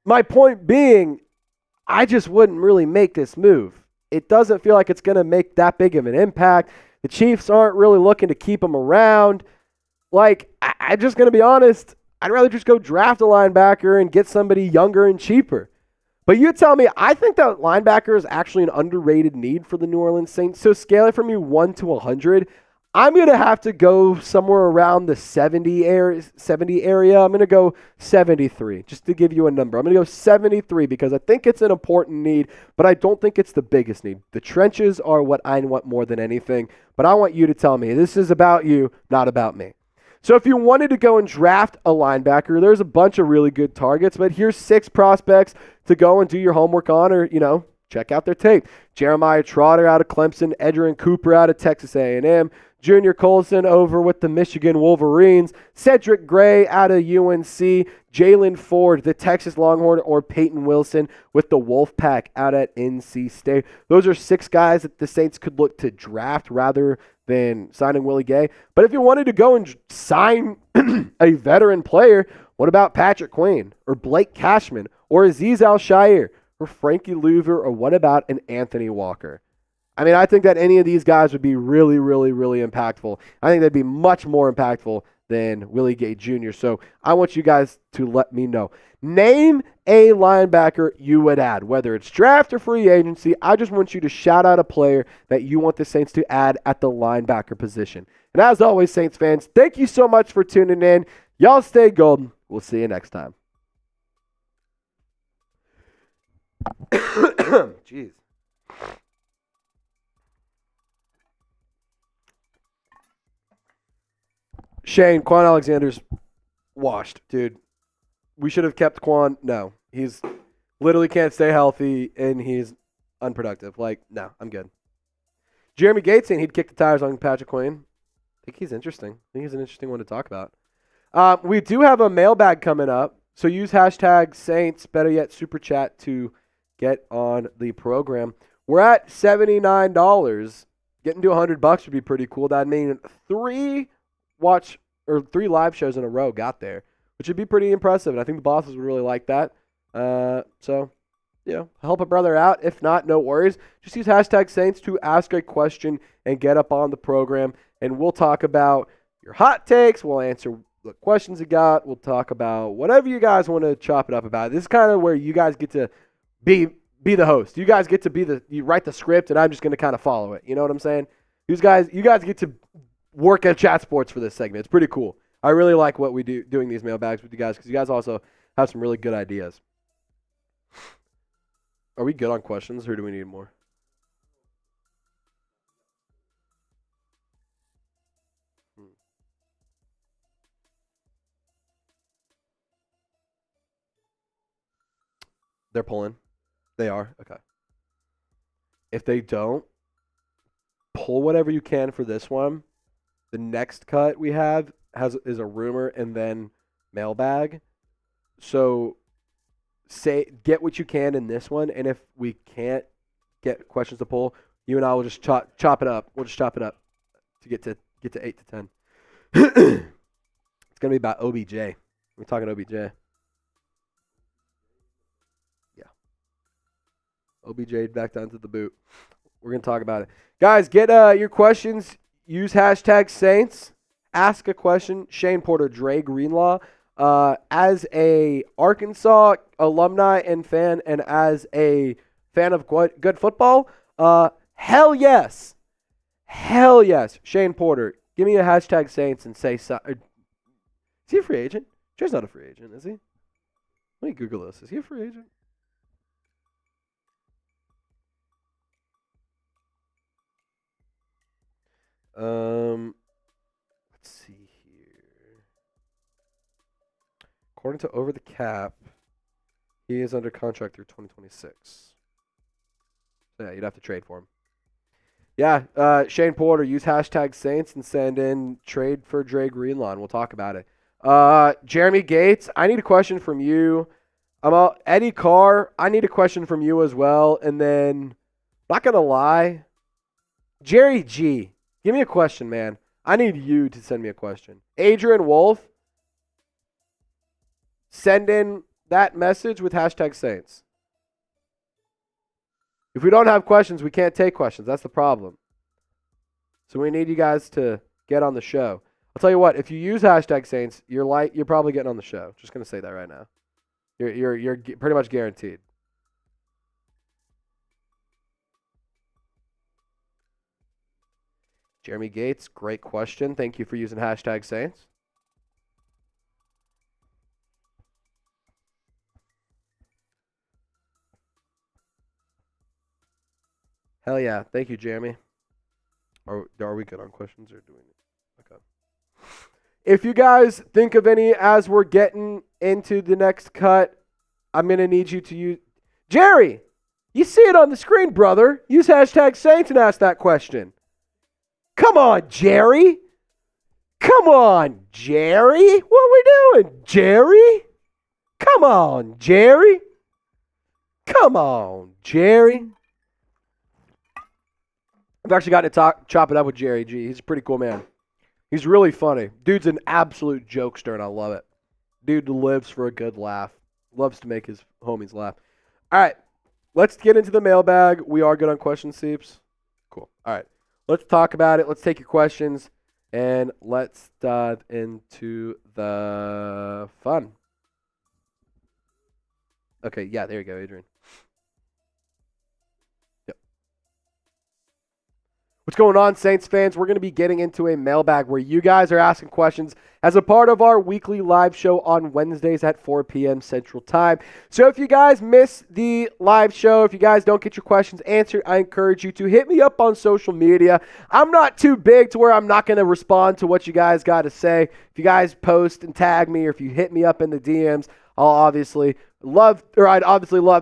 My point being, I just wouldn't really make this move. It doesn't feel like it's going to make that big of an impact. The Chiefs aren't really looking to keep him around. I'm just going to be honest, I'd rather just go draft a linebacker and get somebody younger and cheaper. But you tell me, I think that linebacker is actually an underrated need for the New Orleans Saints. So scale it from me 1 to 100. I'm going to have to go somewhere around the 70 area. I'm going to go 73, just to give you a number. I'm going to go 73 because I think it's an important need, but I don't think it's the biggest need. The trenches are what I want more than anything, but I want you to tell me. This is about you, not about me. So if you wanted to go and draft a linebacker, there's a bunch of really good targets, but here's 6 prospects to go and do your homework on, or, check out their tape. Jeremiah Trotter out of Clemson, Edgerrin Cooper out of Texas A&M, Junior Colson over with the Michigan Wolverines, Cedric Gray out of UNC, Jalen Ford, the Texas Longhorn, or Peyton Wilson with the Wolfpack out at NC State. Those are 6 guys that the Saints could look to draft rather than signing Willie Gay. But if you wanted to go and sign a veteran player, what about Patrick Queen or Blake Cashman or Azeez Al-Shaair or Frankie Louver, or what about an Anthony Walker? I think that any of these guys would be really, really, really impactful. I think they'd be much more impactful than Willie Gay Jr. So I want you guys to let me know. Name a linebacker you would add, whether it's draft or free agency. I just want you to shout out a player that you want the Saints to add at the linebacker position. And as always, Saints fans, thank you so much for tuning in. Y'all stay golden. We'll see you next time. Jeez. Shane, Quan Alexander's washed, dude. We should have kept Quan. No, he's literally can't stay healthy, and he's unproductive. No, I'm good. Jeremy Gates saying he'd kick the tires on Patrick Queen. I think he's interesting. I think he's an interesting one to talk about. We do have a mailbag coming up, so use hashtag Saints, better yet, Super Chat to get on the program. We're at $79. Getting to $100 would be pretty cool. That'd mean 3 live shows in a row got there, which would be pretty impressive, and I think the bosses would really like that. So, help a brother out. If not, no worries. Just use hashtag Saints to ask a question and get up on the program, and we'll talk about your hot takes. We'll answer what questions you got. We'll talk about whatever you guys want to chop it up about. This is kind of where you guys get to be the host. You guys get to you write the script, and I'm just going to kind of follow it. You know what I'm saying? You guys get to work at Chat Sports for this segment. It's pretty cool. I really like what we do doing these mailbags with you guys because you guys also have some really good ideas. Are we good on questions, or do we need more? They're pulling. They are? Okay. If they don't, pull whatever you can for this one. The next cut we have is a rumor and then mailbag. So get what you can in this one, and if we can't get questions to pull, you and I will just chop it up. We'll just chop it up to get to 8 to 10. It's gonna be about OBJ. We're talking OBJ. Yeah. OBJ back down to the boot. We're gonna talk about it. Guys, get your questions. Use hashtag Saints. Ask a question. Shane Porter, Dre Greenlaw. As a Arkansas alumni and fan, and as a fan of good football, hell yes. Hell yes. Shane Porter, give me a hashtag Saints and say so. Is he a free agent? Dre's not a free agent, is he? Let me Google this. Is he a free agent? Let's see here. According to Over the Cap, he is under contract through 2026. So yeah, you'd have to trade for him. Yeah, Shane Porter, use hashtag Saints and send in trade for Dre Greenlaw. We'll talk about it. Jeremy Gates, I need a question from you. Eddie Carr, I need a question from you as well. And then, not going to lie, Jerry G, give me a question, man. I need you to send me a question. Adrian Wolf, send in that message with hashtag Saints. If we don't have questions, we can't take questions. That's the problem. So we need you guys to get on the show. I'll tell you what, if you use hashtag Saints, you're probably getting on the show. Just going to say that right now. You're pretty much guaranteed. Jeremy Gates, great question. Thank you for using hashtag Saints. Hell yeah. Thank you, Jeremy. Are we good on questions or do we need? Okay. If you guys think of any as we're getting into the next cut, I'm going to need you to use... Jerry, you see it on the screen, brother. Use hashtag Saints and ask that question. Come on, Jerry. Come on, Jerry. What are we doing, Jerry? Come on, Jerry. Come on, Jerry. I've actually gotten to chop it up with Jerry G. He's a pretty cool man. He's really funny. Dude's an absolute jokester, and I love it. Dude lives for a good laugh. Loves to make his homies laugh. All right, let's get into the mailbag. We are good on question seeps. Cool. All right, let's talk about it. Let's take your questions, and let's dive into the fun. Okay, yeah, there you go, Adrian. What's going on, Saints fans? We're going to be getting into a mailbag where you guys are asking questions as a part of our weekly live show on Wednesdays at 4 p.m. Central Time. So if you guys miss the live show, if you guys don't get your questions answered, I encourage you to hit me up on social media. I'm not too big to where I'm not going to respond to what you guys got to say. If you guys post and tag me or if you hit me up in the DMs, I'd obviously love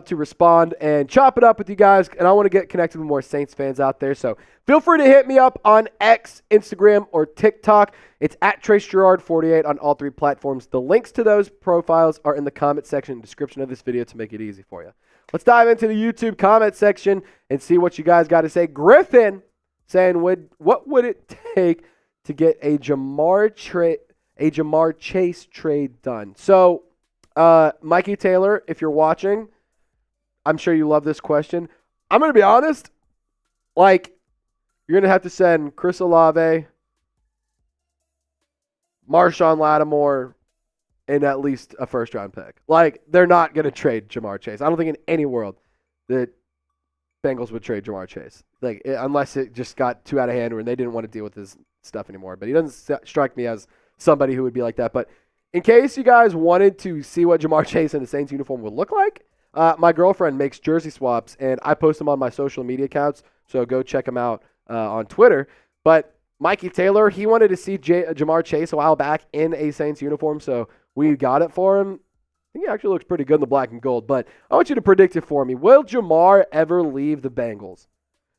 to respond and chop it up with you guys. And I want to get connected with more Saints fans out there. So feel free to hit me up on X, Instagram, or TikTok. It's at Trace Girouard 48 on all three platforms. The links to those profiles are in the comment section and description of this video to make it easy for you. Let's dive into the YouTube comment section and see what you guys got to say. Griffin saying, what would it take to get a Jamar Chase trade done? So, Mikey Taylor, if you're watching, I'm sure you love this question. I'm going to be honest. You're going to have to send Chris Olave, Marshawn Lattimore, and at least a first-round pick. They're not going to trade Jamar Chase. I don't think in any world that Bengals would trade Jamar Chase. Unless it just got too out of hand and they didn't want to deal with his stuff anymore. But he doesn't strike me as somebody who would be like that. But in case you guys wanted to see what Jamar Chase in a Saints uniform would look like, my girlfriend makes jersey swaps, and I post them on my social media accounts, so go check them out on Twitter. But Mikey Taylor, he wanted to see Jamar Chase a while back in a Saints uniform, so we got it for him. I think he actually looks pretty good in the black and gold, but I want you to predict it for me. Will Jamar ever leave the Bengals?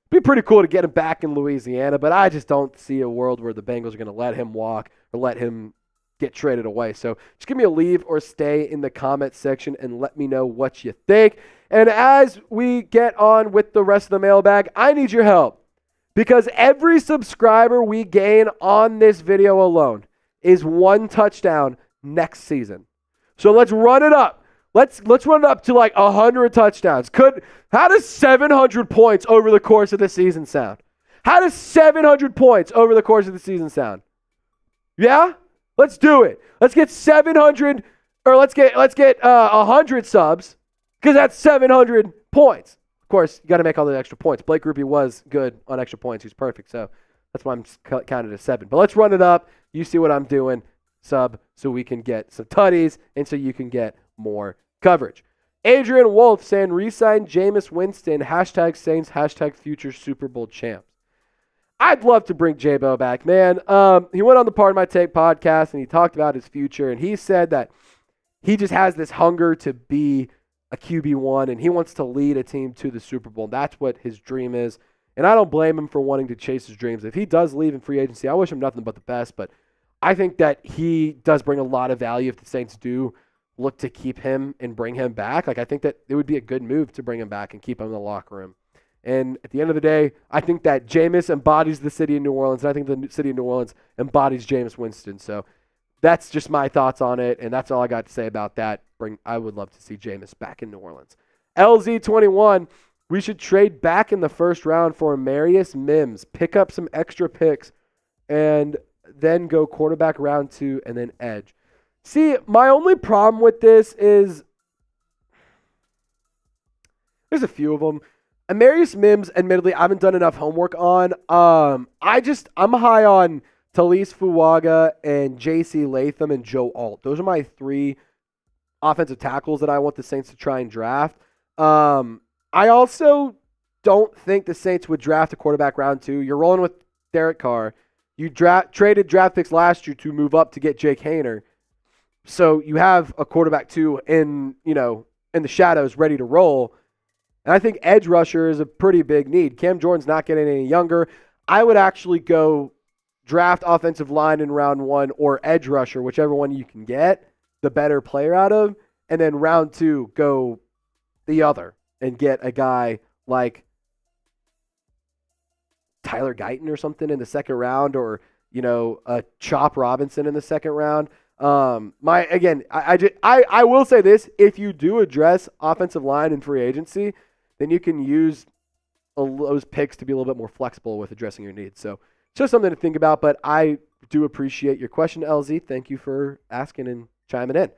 It'd be pretty cool to get him back in Louisiana, but I just don't see a world where the Bengals are going to let him walk or let him get traded away. So just give me a leave or stay in the comment section and let me know what you think. And as we get on with the rest of the mailbag, I need your help because every subscriber we gain on this video alone is one touchdown next season. So let's run it up. Let's run it up to 100 touchdowns. How does 700 points over the course of the season sound? How does 700 points over the course of the season sound? Yeah? Let's do it. Let's get 700, or let's get 100 subs, because that's 700 points. Of course, you got to make all the extra points. Blake Grupe was good on extra points. He's perfect, so that's why I'm counted as 7. But let's run it up. You see what I'm doing. Sub, so we can get some tutties, and so you can get more coverage. Adrian Wolf saying, re-sign Jameis Winston, hashtag Saints, hashtag future Super Bowl champs. I'd love to bring J-Bo back, man. He went on the Part of My Take podcast, and he talked about his future, and he said that he just has this hunger to be a QB1, and he wants to lead a team to the Super Bowl. That's what his dream is, and I don't blame him for wanting to chase his dreams. If he does leave in free agency, I wish him nothing but the best, but I think that he does bring a lot of value if the Saints do look to keep him and bring him back. Like, I think that it would be a good move to bring him back and keep him in the locker room. And at the end of the day, I think that Jameis embodies the city of New Orleans, and I think the city of New Orleans embodies Jameis Winston. So that's just my thoughts on it, and that's all I got to say about that. I would love to see Jameis back in New Orleans. LZ21, we should trade back in the first round for Amarius Mims, pick up some extra picks, and then go quarterback round 2 and then edge. See, my only problem with this is there's a few of them. Amarius Mims, admittedly, I haven't done enough homework on. I'm high on Talise Fuaga and J.C. Latham and Joe Alt. Those are my 3 offensive tackles that I want the Saints to try and draft. I also don't think the Saints would draft a quarterback round 2. You're rolling with Derek Carr. You traded draft picks last year to move up to get Jake Haener. So you have a quarterback 2 in the shadows ready to roll. And I think edge rusher is a pretty big need. Cam Jordan's not getting any younger. I would actually go draft offensive line in round 1 or edge rusher, whichever one you can get the better player out of. And then round 2, go the other and get a guy like Tyler Guyton or something in the second round, or a Chop Robinson in the second round. I will say this: if you do address offensive line in free agency, then you can use those picks to be a little bit more flexible with addressing your needs. So it's just something to think about. But I do appreciate your question, LZ. Thank you for asking and chiming in.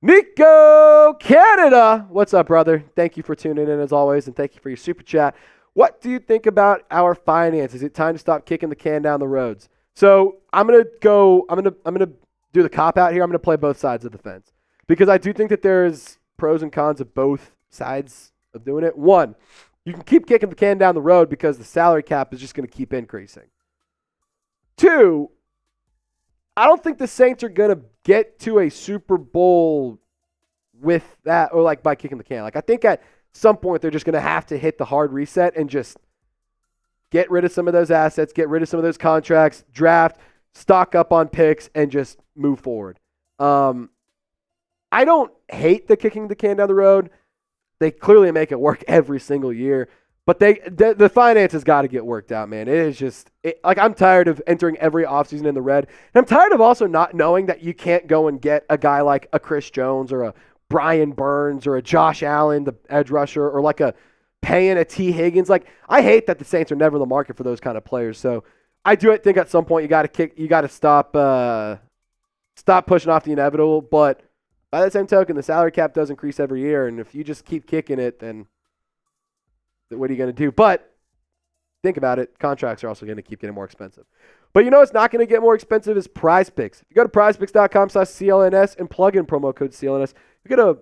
Nico Canada, what's up, brother? Thank you for tuning in as always, and thank you for your super chat. What do you think about our finances? Is it time to stop kicking the can down the roads? So I'm gonna do the cop out here. I'm gonna play both sides of the fence because I do think that there's pros and cons of both sides of doing it. One, you can keep kicking the can down the road because the salary cap is just going to keep increasing. Two, I don't think the Saints are going to get to a Super Bowl with that, or like by kicking the can. Like, I think at some point they're just going to have to hit the hard reset and just get rid of some of those assets, get rid of some of those contracts, draft, stock up on picks, and just move forward. I don't hate the kicking the can down the road. They clearly make it work every single year, but the finances got to get worked out, man. It is just I'm tired of entering every offseason in the red, and I'm tired of also not knowing that you can't go and get a guy like a Chris Jones or a Brian Burns or a Josh Allen, the edge rusher, or like paying a T. Higgins. Like, I hate that the Saints are never in the market for those kind of players. So I do think at some point you got to stop pushing off the inevitable, but by the same token, the salary cap does increase every year, and if you just keep kicking it, then what are you going to do? But think about it. Contracts are also going to keep getting more expensive. But it's not going to get more expensive is Prize Picks. If you go to prizepicks.com/CLNS and plug in promo code CLNS, you get a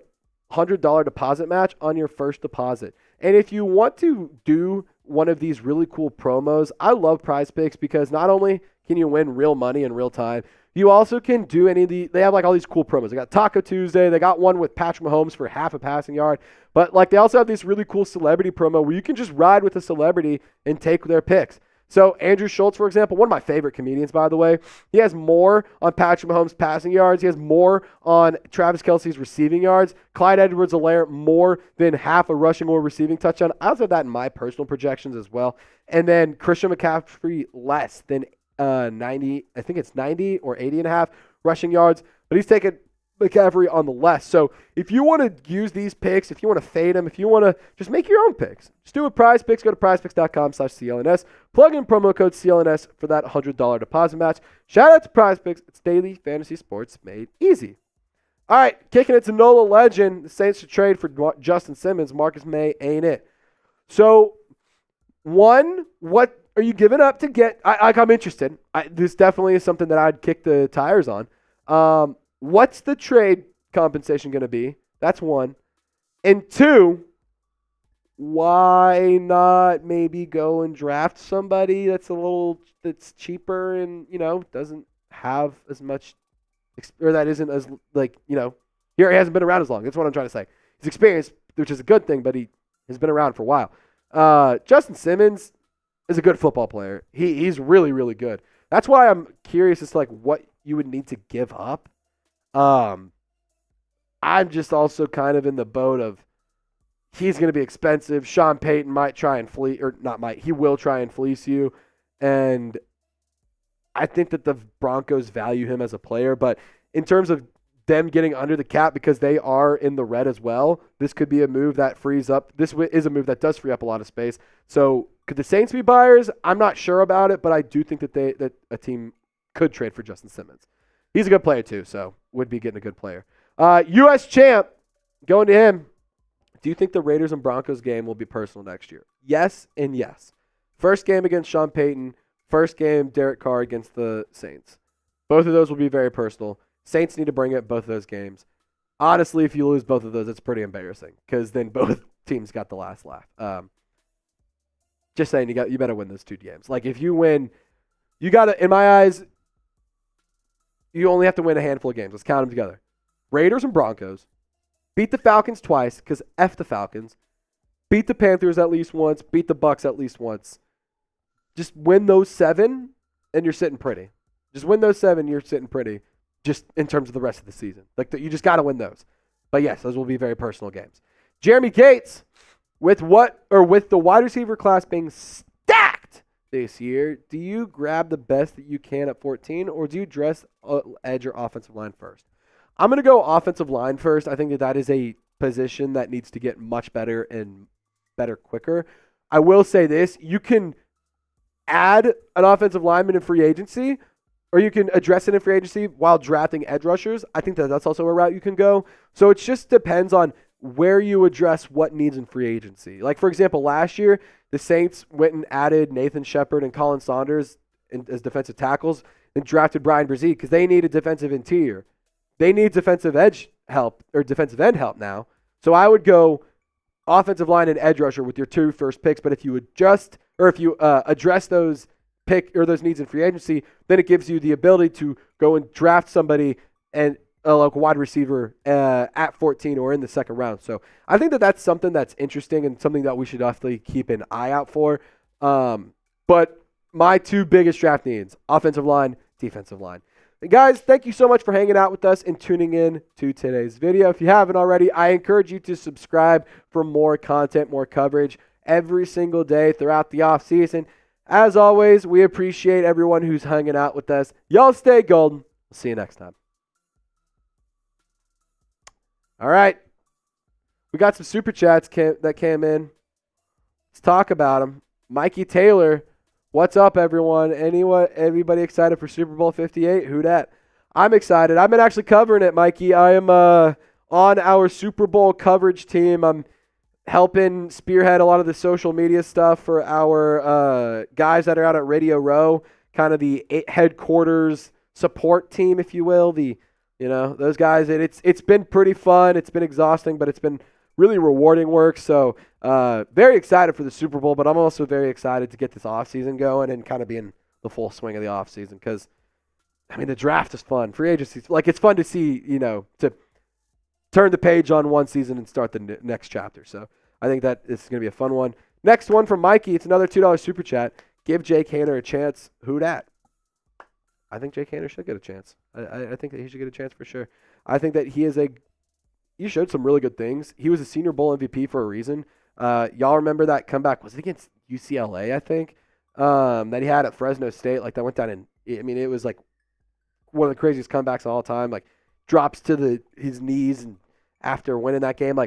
$100 deposit match on your first deposit. And if you want to do one of these really cool promos, I love Prize Picks because not only can you win real money in real time, you also can do they have like all these cool promos. They got Taco Tuesday. They got one with Patrick Mahomes for half a passing yard. But they also have this really cool celebrity promo where you can just ride with a celebrity and take their picks. So Andrew Schultz, for example, one of my favorite comedians, by the way, he has more on Patrick Mahomes' passing yards. He has more on Travis Kelce's receiving yards. Clyde Edwards-Helaire more than half a rushing or receiving touchdown. I also have that in my personal projections as well. And then Christian McCaffrey less than 90, I think it's 90 or 80 and a half rushing yards, but he's taken McCaffrey on the less. So if you want to use these picks, if you want to fade them, if you want to just make your own picks, just do a Prize Picks. Go to prizepicks.com/CLNS. Plug in promo code CLNS for that $100 deposit match. Shout out to Prize Picks. It's daily fantasy sports made easy. All right, kicking it to NOLA legend. The Saints should trade for Justin Simmons. Marcus May ain't it. So, one, what are you giving up to get? I'm interested. This definitely is something that I'd kick the tires on. What's the trade compensation going to be? That's one. And two, why not maybe go and draft somebody that's cheaper and, doesn't have as much, or that isn't as, here he hasn't been around as long. That's what I'm trying to say. He's experienced, which is a good thing, but he has been around for a while. Justin Simmons is a good football player. He's really, really good. That's why I'm curious as to what you would need to give up. I'm just also kind of in the boat of he's going to be expensive. Sean Payton might try and fleece, or not might, he will try and fleece you. And I think that the Broncos value him as a player, but in terms of them getting under the cap because they are in the red as well, this could be a move that frees up. This is a move that does free up a lot of space. So could the Saints be buyers? I'm not sure about it, but I do think that a team could trade for Justin Simmons. He's a good player too, so would be getting a good player. U.S. champ, going to him. Do you think the Raiders and Broncos game will be personal next year? Yes and yes. First game against Sean Payton. First game, Derek Carr against the Saints. Both of those will be very personal. Saints need to bring it both of those games. Honestly, if you lose both of those, it's pretty embarrassing because then both teams got the last laugh. Just saying, you better win those two games. If you win, you got to, in my eyes, you only have to win a handful of games. Let's count them together. Raiders and Broncos. Beat the Falcons twice because F the Falcons. Beat the Panthers at least once. Beat the Bucs at least once. Just win those 7 and you're sitting pretty. Just win those 7, you're sitting pretty. Just in terms of the rest of the season. You just got to win those. But yes, those will be very personal games. Jeremy Gates, with the wide receiver class being stacked this year, do you grab the best that you can at 14 or do you dress edge or offensive line first? I'm going to go offensive line first. I think that is a position that needs to get much better and better quicker. I will say this. You can add an offensive lineman in free agency, or you can address it in free agency while drafting edge rushers. I think that's also a route you can go. So it just depends on where you address what needs in free agency. For example, last year, the Saints went and added Nathan Shepard and Colin Saunders as defensive tackles and drafted Brian Brzee because they need a defensive interior. They need defensive edge help or defensive end help now. So I would go offensive line and edge rusher with your 2 first picks. But if you address those needs in free agency, then it gives you the ability to go and draft somebody and a wide receiver at 14 or in the second round. So I think that's something that's interesting and something that we should definitely keep an eye out for. But my 2 biggest draft needs, offensive line, defensive line. And guys, thank you so much for hanging out with us and tuning in to today's video. If you haven't already, I encourage you to subscribe for more content, more coverage every single day throughout the offseason. As always, we appreciate everyone who's hanging out with us. Y'all stay golden. We'll see you next time. All right. We got some super chats that came in. Let's talk about them. Mikey Taylor. What's up, everyone? Everybody excited for Super Bowl 58? Who dat? I'm excited. I've been actually covering it, Mikey. I am on our Super Bowl coverage team. I'm helping spearhead a lot of the social media stuff for our guys that are out at Radio Row, kind of the headquarters support team, if you will. Those guys. It's been pretty fun. It's been exhausting, but it's been really rewarding work. So very excited for the Super Bowl, but I'm also very excited to get this offseason going and kind of be in the full swing of the offseason because, the draft is fun. Free agency, it's fun to see, to turn the page on one season and start the next chapter. So I think that this is going to be a fun one. Next one from Mikey. It's another $2 super chat. Give Jake Haener a chance. Who dat? I think Jake Haener should get a chance. I think that he should get a chance for sure. I think that he showed some really good things. He was a Senior Bowl MVP for a reason. Y'all remember that comeback? Was it against UCLA, I think, that he had at Fresno State? That went down in, it was one of the craziest comebacks of all time. Drops to his knees and after winning that game.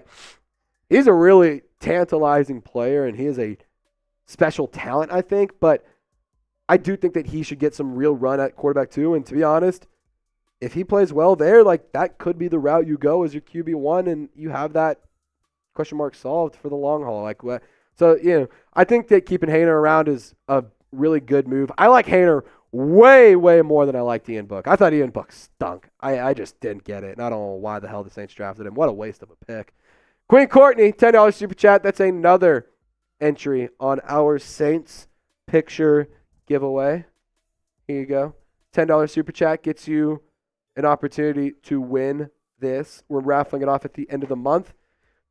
He's a really tantalizing player, and he is a special talent, I think. But I do think that he should get some real run at quarterback too. And to be honest, if he plays well there, that could be the route you go as your QB1, and you have that question mark solved for the long haul. So, I think that keeping Haener around is a really good move. I like Haener way, way more than I liked Ian Book. I thought Ian Book stunk. I just didn't get it, and I don't know why the hell the Saints drafted him. What a waste of a pick. Quinn Courtney, $10 super chat. That's another entry on our Saints picture giveaway. Here you go. $10 super chat gets you an opportunity to win this. We're raffling it off at the end of the month.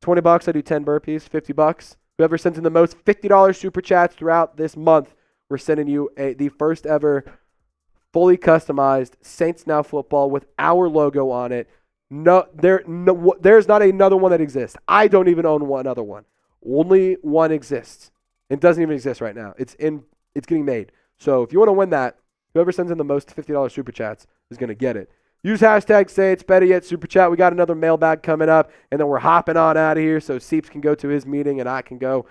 $20, I do 10 burpees. $50. Whoever sends in the most $50 super chats throughout this month, we're sending you the first ever fully customized Saints Now football with our logo on it. There's not another one that exists. I don't even own one other one. Only one exists. It doesn't even exist right now. It's getting made. So if you want to win that, whoever sends in the most $50 super chats is going to get it. Use hashtag Saints, better yet, super chat. We got another mailbag coming up, and then we're hopping on out of here so Seeps can go to his meeting and I can go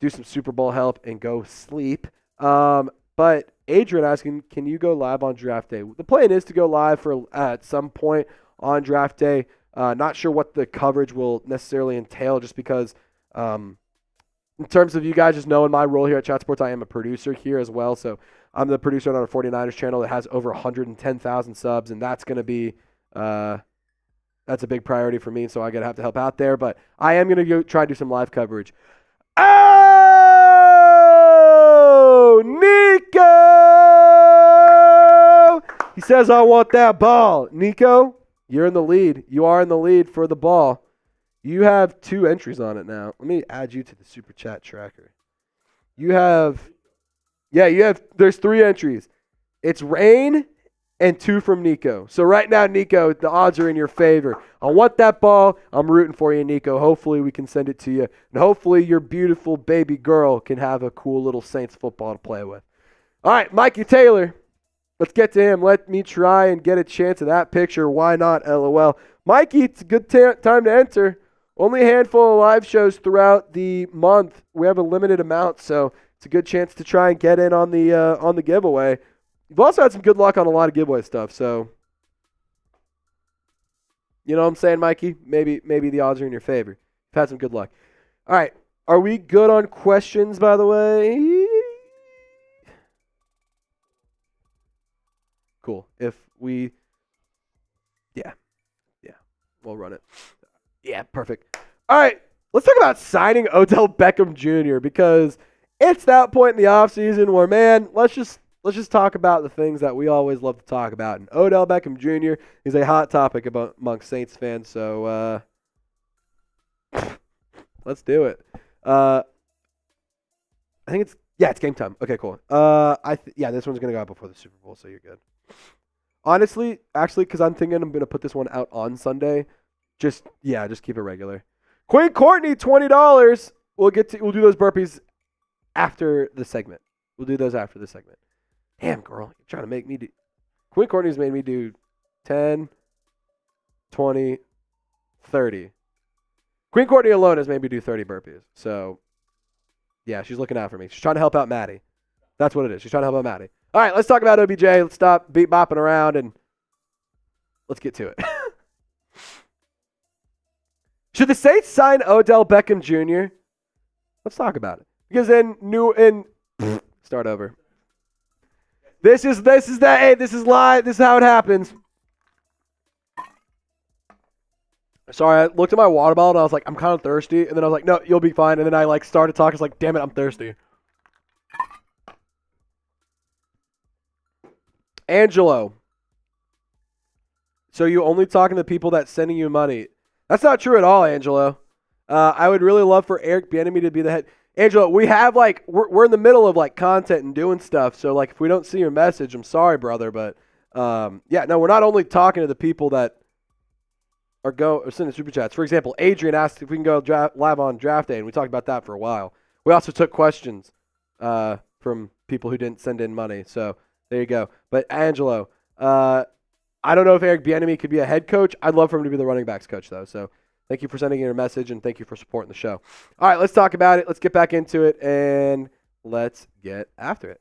do some Super Bowl help and go sleep. But Adrian asking, can you go live on draft day? The plan is to go live at some point on draft day. Not sure what the coverage will necessarily entail just because in terms of you guys just knowing my role here at Chat Sports, I am a producer here as well. So I'm the producer on our 49ers channel that has over 110,000 subs, and that's going to be that's a big priority for me, so I'm going to have to help out there. But I am going to go try to do some live coverage. Oh, Nico! He says, I want that ball. Nico, you're in the lead. You are in the lead for the ball. You have 2 entries on it now. Let me add you to the Super Chat tracker. There's 3 entries. It's Rain and 2 from Nico. So right now, Nico, the odds are in your favor. I want that ball. I'm rooting for you, Nico. Hopefully we can send it to you. And hopefully your beautiful baby girl can have a cool little Saints football to play with. All right, Mikey Taylor. Let's get to him. Let me try and get a chance of that picture. Why not, LOL. Mikey, it's a good time to enter. Only a handful of live shows throughout the month. We have a limited amount, so it's a good chance to try and get in on the giveaway. You've also had some good luck on a lot of giveaway stuff, so you know what I'm saying, Mikey? Maybe the odds are in your favor. You've had some good luck. All right, are we good on questions, by the way? Cool. If we, yeah, we'll run it. Yeah, perfect. All right, let's talk about signing Odell Beckham Jr. because it's that point in the offseason where, man, let's just talk about the things that we always love to talk about. And Odell Beckham Jr. is a hot topic among Saints fans, so let's do it. I think it's game time. Okay, cool. This one's gonna go out before the Super Bowl, so you're good. Honestly, actually, because I'm thinking I'm gonna put this one out on Sunday. Just keep it regular. Quinn Courtney, $20. We'll do those burpees after the segment. We'll do those after the segment. Damn, girl, you're trying to make me do. Quinn Courtney's made me do 10, 20, 30. Quinn Courtney alone has made me do 30 burpees. So, yeah, she's looking out for me. She's trying to help out Maddie. That's what it is. She's trying to help out Maddie. All right, let's talk about OBJ. Let's stop bopping around and let's get to it. Should the Saints sign Odell Beckham Jr.? Let's talk about it. Because start over. This is live. This is how it happens. Sorry, I looked at my water bottle and I was like, I'm kind of thirsty. And then I was like, no, you'll be fine. And then I started talking. I was like, damn it, I'm thirsty. Angelo. So you only talking to people that's sending you money. That's not true at all, Angelo. I would really love for Eric Bieniemy to be the head. Angelo, we have we're in the middle of content and doing stuff. So if we don't see your message, I'm sorry, brother. But we're not only talking to the people that are sending super chats. For example, Adrian asked if we can go live on draft day, and we talked about that for a while. We also took questions from people who didn't send in money. So there you go. But Angelo, I don't know if Eric Bieniemy could be a head coach. I'd love for him to be the running backs coach, though. So thank you for sending in your message, and thank you for supporting the show. All right, let's talk about it. Let's get back into it, and let's get after it.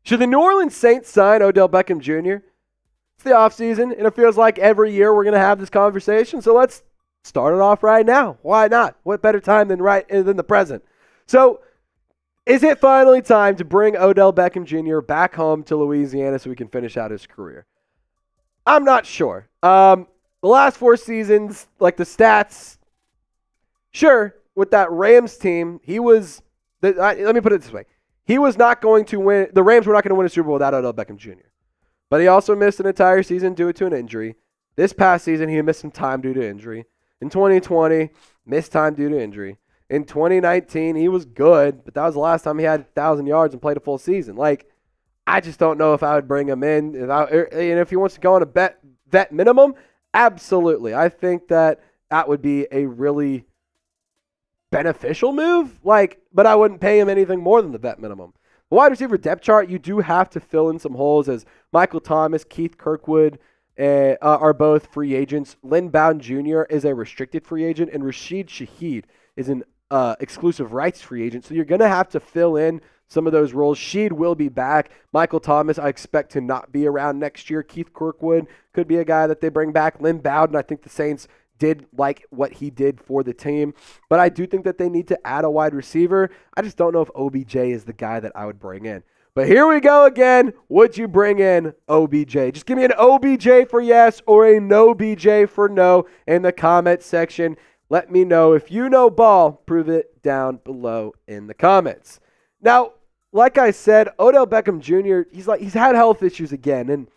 Should the New Orleans Saints sign Odell Beckham Jr.? It's the offseason, and it feels like every year we're going to have this conversation, so let's start it off right now. Why not? What better time than the present? So is it finally time to bring Odell Beckham Jr. back home to Louisiana so he can finish out his career? I'm not sure. the last 4 seasons, like the stats, sure, with that Rams team, let me put it this way. He was not going to win. The Rams were not going to win a Super Bowl without Odell Beckham Jr. But he also missed an entire season due to an injury. This past season, he missed some time due to injury. In 2020, missed time due to injury. In 2019, he was good, but that was the last time he had 1,000 yards and played a full season. Like, I just don't know if I would bring him in. If he wants to go on a vet minimum, absolutely. I think that would be a really beneficial move. But I wouldn't pay him anything more than the vet minimum. The wide receiver depth chart, you do have to fill in some holes, as Michael Thomas, Keith Kirkwood are both free agents. Lynn Bowden Jr. is a restricted free agent, and Rashid Shaheed is an exclusive rights free agent. So you're going to have to fill in some of those roles. Sheed will be back. Michael Thomas, I expect to not be around next year. Keith Kirkwood could be a guy that they bring back. Lynn Bowden, I think the Saints did like what he did for the team. But I do think that they need to add a wide receiver. I just don't know if OBJ is the guy that I would bring in. But here we go again. Would you bring in OBJ? Just give me an OBJ for yes or a no BJ for no in the comment section. Let me know. If you know ball, prove it down below in the comments. Now, like I said, Odell Beckham Jr., he's had health issues again, and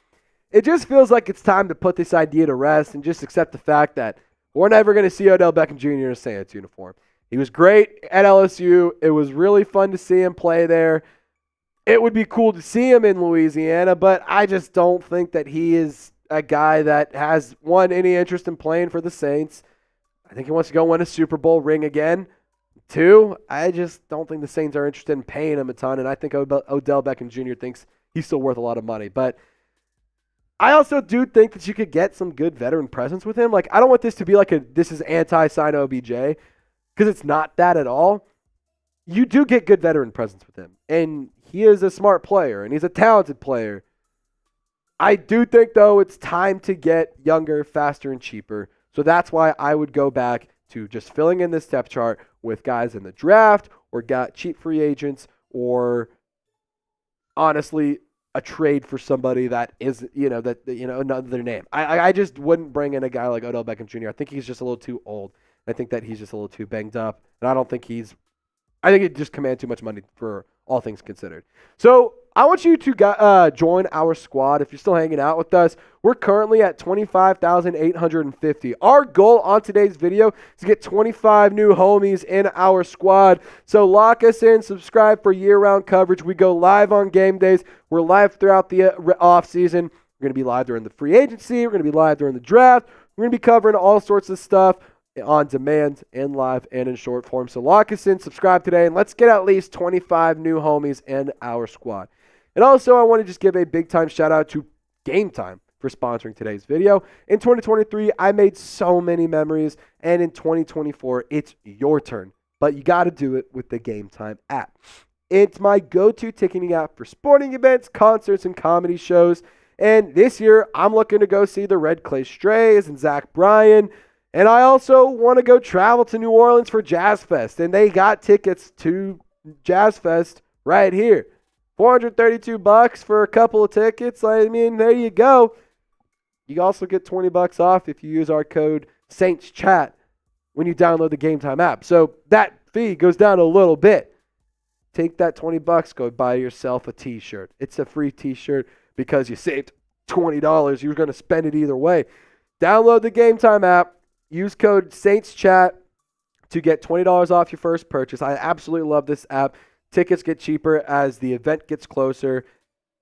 it just feels like it's time to put this idea to rest and just accept the fact that we're never going to see Odell Beckham Jr. in a Saints uniform. He was great at LSU. It was really fun to see him play there. It would be cool to see him in Louisiana, but I just don't think that he is a guy that has, one, any interest in playing for the Saints. I think he wants to go win a Super Bowl ring again. 2, I just don't think the Saints are interested in paying him a ton, and I think Odell Beckham Jr. thinks he's still worth a lot of money. But I also do think that you could get some good veteran presence with him. Like, I don't want this to be like this is anti-sign OBJ, because it's not that at all. You do get good veteran presence with him, and he is a smart player, and he's a talented player. I do think, though, it's time to get younger, faster, and cheaper. So that's why I would go back to just filling in this depth chart with guys in the draft or got cheap free agents, or honestly a trade for somebody that is, another name. I just wouldn't bring in a guy like Odell Beckham Jr. I think he's just a little too old. I think that he's just a little too banged up, and I think it just commands too much money for all things considered. So I want you to join our squad if you're still hanging out with us. We're currently at 25,850. Our goal on today's video is to get 25 new homies in our squad. So lock us in, subscribe for year-round coverage. We go live on game days. We're live throughout the offseason. We're going to be live during the free agency. We're going to be live during the draft. We're going to be covering all sorts of stuff on demand and live and in short form. So lock us in, subscribe today, and let's get at least 25 new homies in our squad. And also, I want to just give a big-time shout-out to Game Time for sponsoring today's video. In 2023, I made so many memories, and in 2024, it's your turn. But you got to do it with the Game Time app. It's my go-to ticketing app for sporting events, concerts, and comedy shows. And this year, I'm looking to go see the Red Clay Strays and Zach Bryan. And I also want to go travel to New Orleans for JazzFest. And they got tickets to JazzFest right here. $432 for a couple of tickets. I mean, there you go. You also get $20 off if you use our code SaintsChat when you download the Game Time app. So that fee goes down a little bit. Take that $20, go buy yourself a t-shirt. It's a free t-shirt because you saved $20. You're going to spend it either way. Download the Game Time app. Use code SaintsChat to get $20 off your first purchase. I absolutely love this app. Tickets get cheaper as the event gets closer,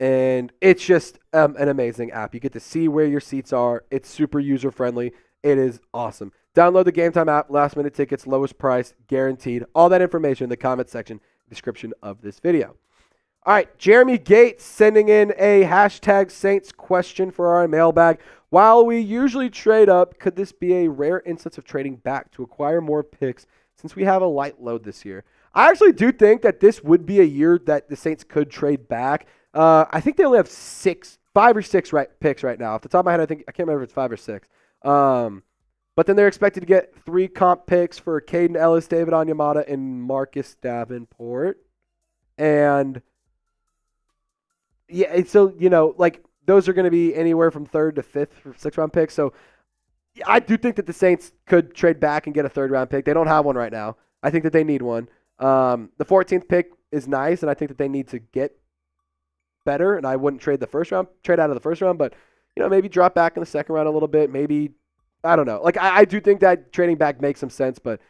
and it's just an amazing app. You get to see where your seats are. It's super user-friendly. It is awesome. Download the Game Time app. Last-minute tickets, lowest price, guaranteed. All that information in the comment section, description of this video. All right, Jeremy Gates sending in a hashtag Saints question for our mailbag. While we usually trade up, could this be a rare instance of trading back to acquire more picks since we have a light load this year? I actually do think that this would be a year that the Saints could trade back. I think they only have 5 or 6 picks right now. Off the top of my head, I can't remember if it's 5 or 6. But then they're expected to get 3 comp picks for Caden Ellis, David Onyemata, and Marcus Davenport. And yeah, so, those are going to be anywhere from 3rd to 5th for 6th round picks. So I do think that the Saints could trade back and get a third-round pick. They don't have one right now. I think that they need one. The 14th pick is nice, and I think that they need to get better, and I wouldn't trade out of the first round, but maybe drop back in the second round a little bit. Maybe, I don't know. Like, I do think that trading back makes some sense, but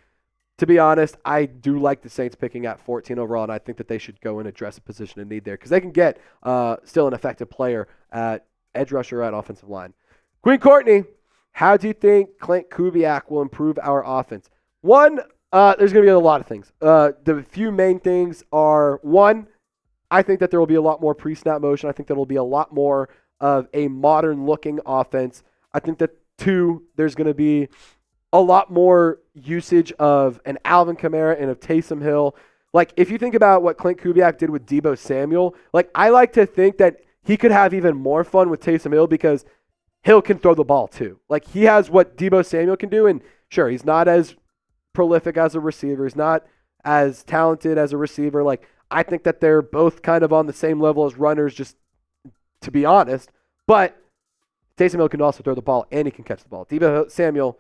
to be honest, I do like the Saints picking at 14 overall, and I think that they should go and address a position of need there because they can get still an effective player at edge rusher at offensive line. Queen Courtney, how do you think Clint Kubiak will improve our offense? One, there's going to be a lot of things. The few main things are, one, I think that there will be a lot more pre-snap motion. I think there will be a lot more of a modern-looking offense. I think that, two, there's going to be a lot more usage of an Alvin Kamara and of Taysom Hill. Like, if you think about what Clint Kubiak did with Deebo Samuel, like, I like to think that he could have even more fun with Taysom Hill because Hill can throw the ball too. Like, he has what Deebo Samuel can do, and sure, he's not as prolific as a receiver. He's not as talented as a receiver. Like, I think that they're both kind of on the same level as runners, just to be honest. But Taysom Hill can also throw the ball, and he can catch the ball. Deebo Samuel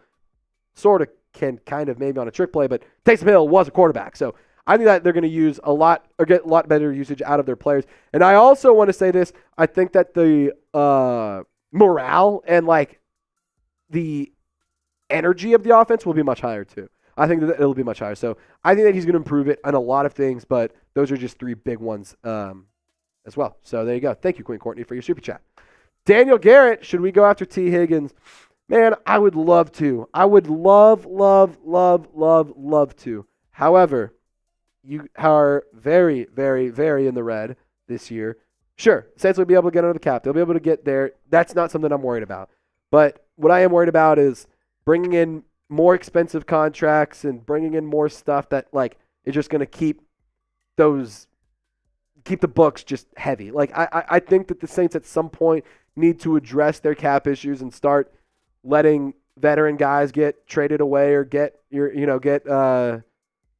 sort of can kind of maybe on a trick play, but Taysom Hill was a quarterback. So I think that they're going to use a lot or get a lot better usage out of their players. And I also want to say this. I think that the morale and like the energy of the offense will be much higher too. I think that it'll be much higher. So I think that he's going to improve it on a lot of things, but those are just three big ones as well. So there you go. Thank you, Queen Courtney, for your super chat. Daniel Garrett, should we go after T. Higgins? Man, I would love to. I would love to. However, you are very, very, very in the red this year. Sure, Saints will be able to get under the cap. They'll be able to get there. That's not something I'm worried about. But what I am worried about is bringing in more expensive contracts and bringing in more stuff that like is just going to keep the books just heavy. Like I think that the Saints at some point need to address their cap issues and start letting veteran guys get traded away or get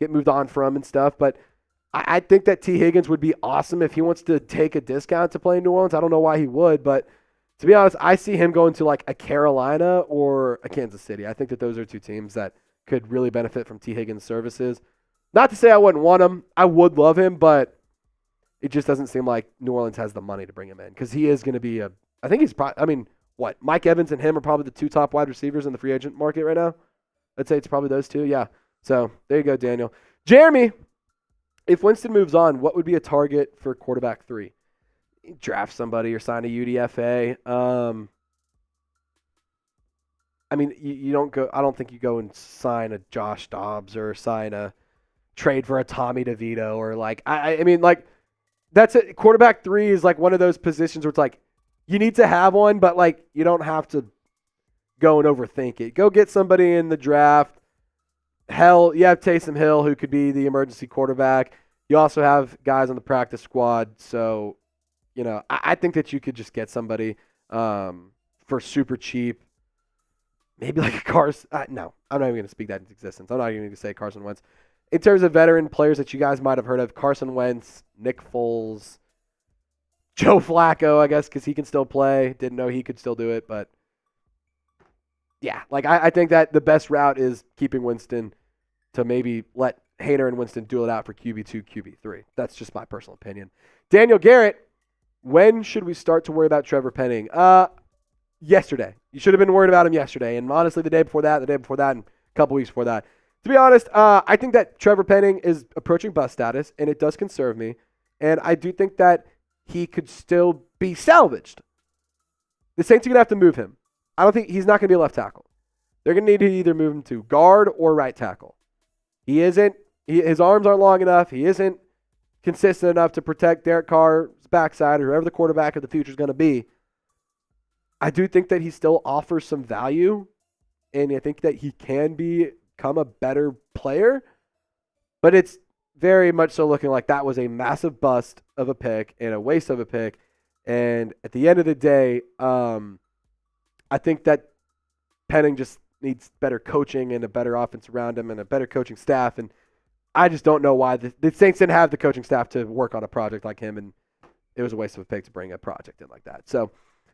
moved on from and stuff. But I think that T. Higgins would be awesome if he wants to take a discount to play in New Orleans. I don't know why he would, but to be honest, I see him going to like a Carolina or a Kansas City. I think that those are two teams that could really benefit from T. Higgins' services. Not to say I wouldn't want him. I would love him, but it just doesn't seem like New Orleans has the money to bring him in because he is going to be I think he's probably, I mean, what? Mike Evans and him are probably the two top wide receivers in the free agent market right now. I'd say it's probably those two. Yeah. So there you go, Daniel. Jeremy, if Winston moves on, what would be a target for quarterback 3? Draft somebody or sign a UDFA. I mean, you don't go. I don't think you go and sign a Josh Dobbs or sign a trade for a Tommy DeVito or like. I mean, like that's it. Quarterback 3 is like one of those positions where it's like you need to have one, but like you don't have to go and overthink it. Go get somebody in the draft. Hell, you have Taysom Hill, who could be the emergency quarterback. You also have guys on the practice squad. So, I think that you could just get somebody for super cheap. Maybe like a Carson. No, I'm not even going to speak that into existence. I'm not even going to say Carson Wentz. In terms of veteran players that you guys might have heard of, Carson Wentz, Nick Foles, Joe Flacco, I guess, because he can still play. Didn't know he could still do it, but yeah, like I think that the best route is keeping Winston to maybe let Haener and Winston duel it out for QB2, QB3. That's just my personal opinion. Daniel Garrett, when should we start to worry about Trevor Penning? Yesterday. You should have been worried about him yesterday. And honestly, the day before that, and a couple weeks before that. To be honest, I think that Trevor Penning is approaching bust status, and it does concern me. And I do think that he could still be salvaged. The Saints are going to have to move him. I don't think he's not going to be a left tackle. They're going to need to either move him to guard or right tackle. His arms aren't long enough. He isn't consistent enough to protect Derek Carr's backside or whoever the quarterback of the future is going to be. I do think that he still offers some value, and I think that he can become a better player, but it's very much so looking like that was a massive bust of a pick and a waste of a pick. And at the end of the day, I think that Penning just needs better coaching and a better offense around him and a better coaching staff. And I just don't know why the Saints didn't have the coaching staff to work on a project like him, and it was a waste of a pick to bring a project in like that. So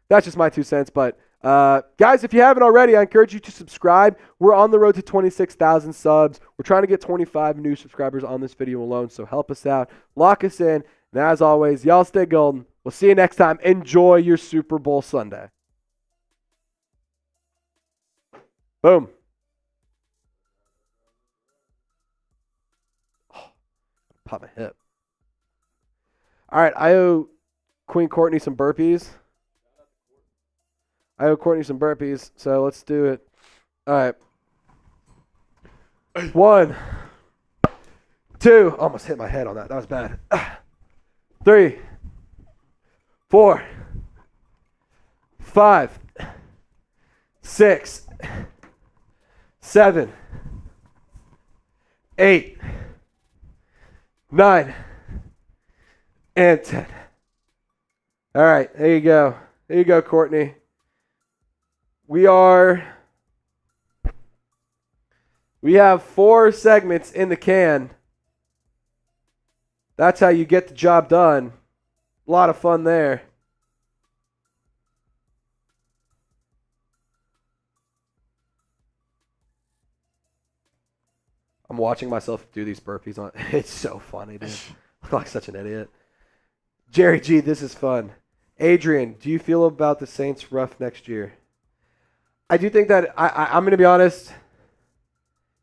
that's just my 2 cents. But guys, if you haven't already, I encourage you to subscribe. We're on the road to 26,000 subs. We're trying to get 25 new subscribers on this video alone, so help us out. Lock us in. And as always, y'all stay golden. We'll see you next time. Enjoy your Super Bowl Sunday. Boom. Oh, pop my hip. All right, I owe Queen Courtney some burpees. So let's do it. All right. 1, 2. Almost hit my head on that. That was bad. 3, 4, 5, 6, 7, 8, 9, and 10. All right, there you go. There you go, Courtney. We have 4 segments in the can. That's how you get the job done. A lot of fun there. I'm watching myself do these burpees on. It's so funny, dude. I look like such an idiot. Jerry G, this is fun. Adrian, do you feel about the Saints rough next year? I do think that I'm going to be honest.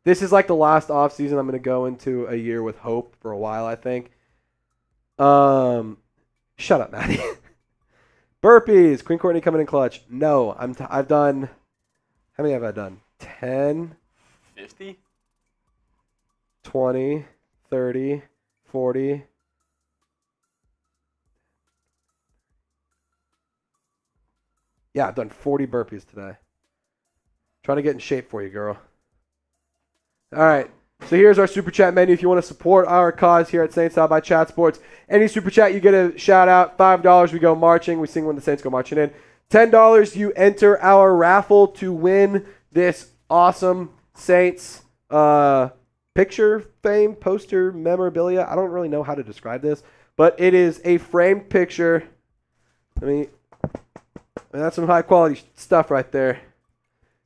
This is like the last offseason I'm going to go into a year with hope for a while, I think. Shut up, Maddie. Burpees. Queen Courtney coming in clutch. No, I've done. How many have I done? 10, 50, 20, 30, 40. Yeah, I've done 40 burpees today. Trying to get in shape for you, girl. All right. So here's our Super Chat menu. If you want to support our cause here at Saints Out by Chat Sports, any Super Chat, you get a shout out. $5, we go marching. We sing when the Saints go marching in. $10, you enter our raffle to win this awesome Saints picture, fame, poster, memorabilia. I don't really know how to describe this, but it is a framed picture. That's some high quality stuff right there.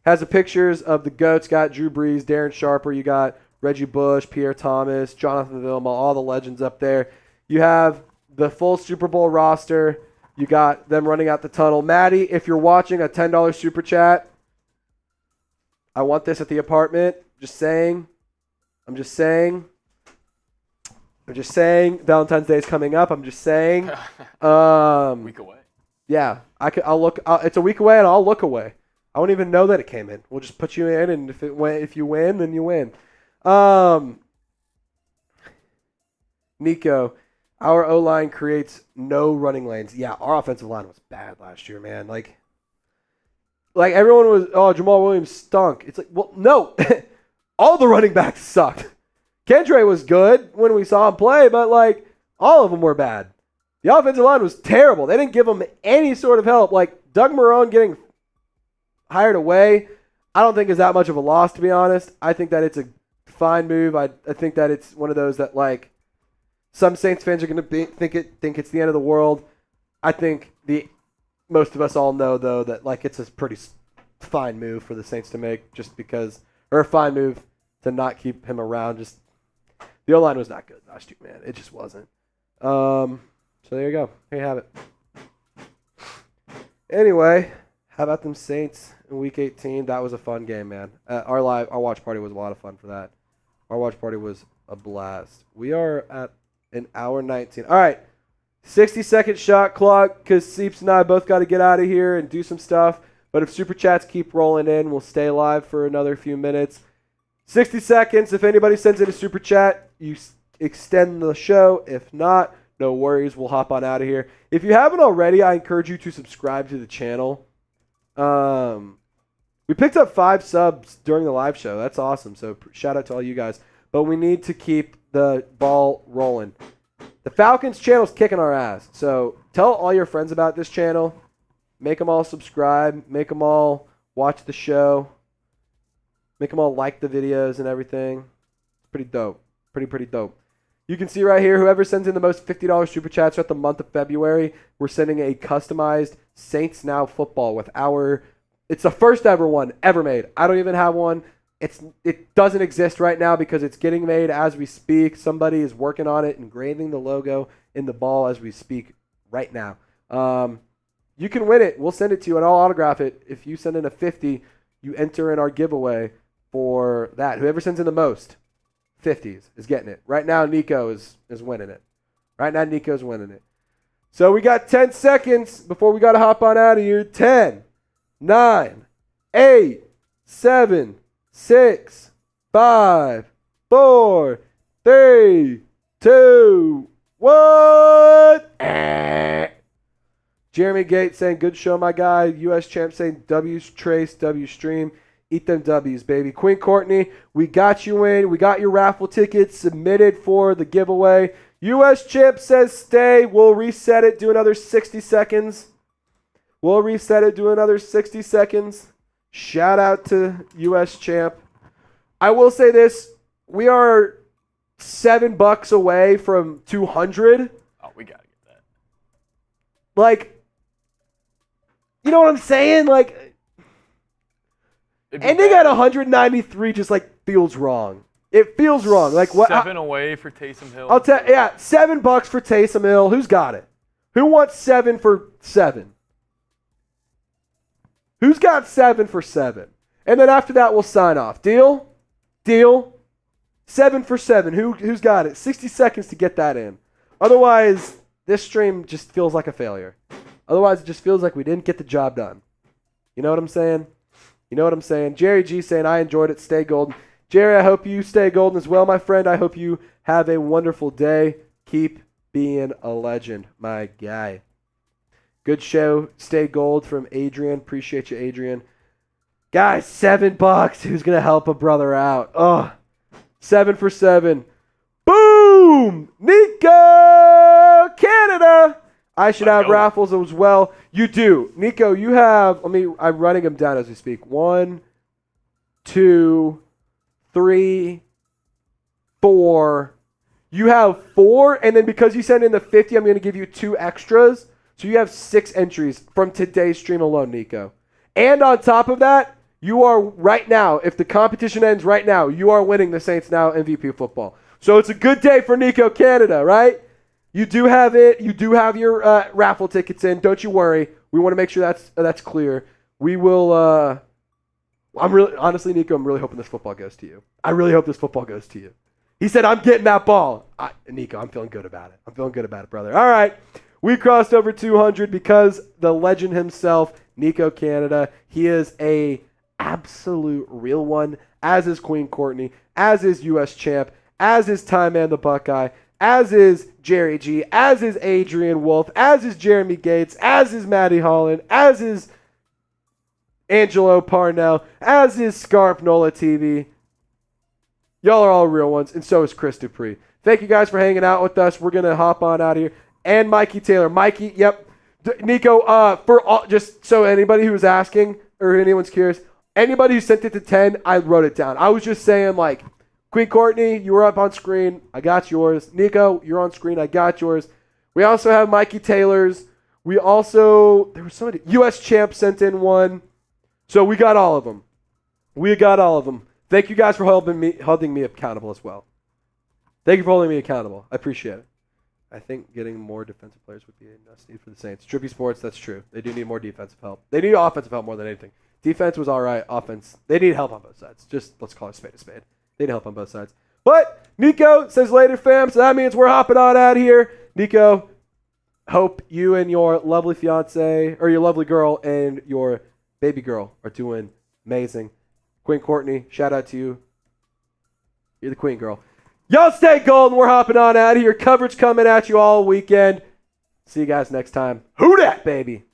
Has the pictures of the GOATs. Got Drew Brees, Darren Sharper. You got Reggie Bush, Pierre Thomas, Jonathan Vilma, all the legends up there. You have the full Super Bowl roster. You got them running out the tunnel. Maddie, if you're watching, a $10 Super Chat. I want this at the apartment. Just saying. I'm just saying. Valentine's Day is coming up. I'm just saying. Week away. Yeah, I'll look. It's a week away, and I'll look away. I won't even know that it came in. We'll just put you in, and if you win, then you win. Nico, our O-line creates no running lanes. Yeah, our offensive line was bad last year, man. Like everyone was, Jamal Williams stunk. It's like, well, no. All the running backs sucked. Kendra was good when we saw him play, but, like, all of them were bad. The offensive line was terrible. They didn't give him any sort of help. Like, Doug Marrone getting hired away, I don't think is that much of a loss, to be honest. I think that it's a fine move. I think that it's one of those that, like, some Saints fans are going to think it's the end of the world. I think most of us all know, though, that, like, it's a pretty fine move for the Saints to make or a fine move to not keep him around. Just the O-line was not good last year, man. It just wasn't. So there you go. There you have it. Anyway, how about them Saints in Week 18? That was a fun game, man. Our watch party was a lot of fun for that. Our watch party was a blast. We are at an hour 19. All right, 60-second shot clock because Seeps and I both got to get out of here and do some stuff. But if Super Chats keep rolling in, we'll stay live for another few minutes. 60 seconds. If anybody sends in a Super Chat, you extend the show. If not, no worries. We'll hop on out of here. If you haven't already, I encourage you to subscribe to the channel. We picked up 5 subs during the live show. That's awesome. So shout out to all you guys. But we need to keep the ball rolling. The Falcons channel's kicking our ass. So tell all your friends about this channel. Make them all subscribe. Make them all watch the show. Make them all like the videos and everything. It's pretty dope. Pretty dope. You can see right here, whoever sends in the most $50 super chats throughout the month of February, we're sending a customized Saints Now football with it's the first ever one ever made. I don't even have one. It doesn't exist right now because it's getting made as we speak. Somebody is working on it, engraving the logo in the ball as we speak right now. You can win it. We'll send it to you and I'll autograph it. If you send in a 50, you enter in our giveaway for that. Whoever sends in the most 50s is getting it. Right now, Nico is winning it. Right now, Nico's winning it. So we got 10 seconds before we got to hop on out of here. 10, 9, 8, 7, 6, 5, 4, 3, 2, 1. Jeremy Gates saying, good show, my guy. U.S. Champ saying, W's Trace, W Stream. Eat them W's, baby. Queen Courtney, we got you in. We got your raffle tickets submitted for the giveaway. U.S. Champ says stay. We'll reset it. Do another 60 seconds. Shout out to U.S. Champ. I will say this. We are $7 away from 200. Oh, we got to get that. Like, you know what I'm saying? Like, ending at 193 just like feels wrong. It feels wrong. Like what? 7 away for Taysom Hill. $7 for Taysom Hill. Who's got it? Who wants 7 for 7? Who's got 7 for 7? And then after that, we'll sign off. Deal. 7 for 7. Who's got it? 60 seconds to get that in. Otherwise, this stream just feels like a failure. Otherwise, it just feels like we didn't get the job done. You know what I'm saying? Jerry G saying, I enjoyed it. Stay golden. Jerry, I hope you stay golden as well, my friend. I hope you have a wonderful day. Keep being a legend, my guy. Good show. Stay gold from Adrian. Appreciate you, Adrian. Guys, $7. Who's going to help a brother out? Oh, 7 for 7. Boom! Nico! Canada! I should have raffles as well. You do. Nico, you have, I'm running them down as we speak. 1, 2, 3, 4. You have 4, and then because you sent in the 50, I'm going to give you 2 extras. So you have 6 entries from today's stream alone, Nico. And on top of that, you are right now, if the competition ends right now, you are winning the Saints Now MVP football. So it's a good day for Nico Canada, right? You do have it. You do have your raffle tickets in. Don't you worry. We want to make sure that's clear. We will. Honestly, Nico, I'm really hoping this football goes to you. I really hope this football goes to you. He said, I'm getting that ball. Nico, I'm feeling good about it. I'm feeling good about it, brother. All right. We crossed over 200 because the legend himself, Nico Canada, he is a absolute real one, as is Queen Courtney, as is U.S. Champ, as is Time Man the Buckeye, as is Jerry G, as is Adrian Wolf, as is Jeremy Gates, as is Maddie Holland, as is Angelo Parnell, as is Scarf NOLA TV. Y'all are all real ones, and so is Chris Dupree. Thank you guys for hanging out with us. We're going to hop on out of here. And Mikey Taylor. Mikey, yep. Nico, just so anybody who's asking or anyone's curious, anybody who sent it to 10, I wrote it down. I was just saying, like, Queen Courtney, you were up on screen. I got yours. Nico, you're on screen. I got yours. We also have Mikey Taylor's. There was somebody, U.S. Champ sent in one. So we got all of them. Thank you guys for holding me accountable as well. Thank you for holding me accountable. I appreciate it. I think getting more defensive players would be a must need for the Saints. Trippy Sports, that's true. They do need more defensive help. They need offensive help more than anything. Defense was all right. Offense, they need help on both sides. Just let's call it a spade a spade. They need help on both sides. But Nico says later, fam. So that means we're hopping on out of here. Nico, hope you and your lovely fiance or your lovely girl and your baby girl are doing amazing. Queen Courtney, shout out to you. You're the queen, girl. Y'all stay golden. We're hopping on out of here. Coverage coming at you all weekend. See you guys next time. Who dat, baby?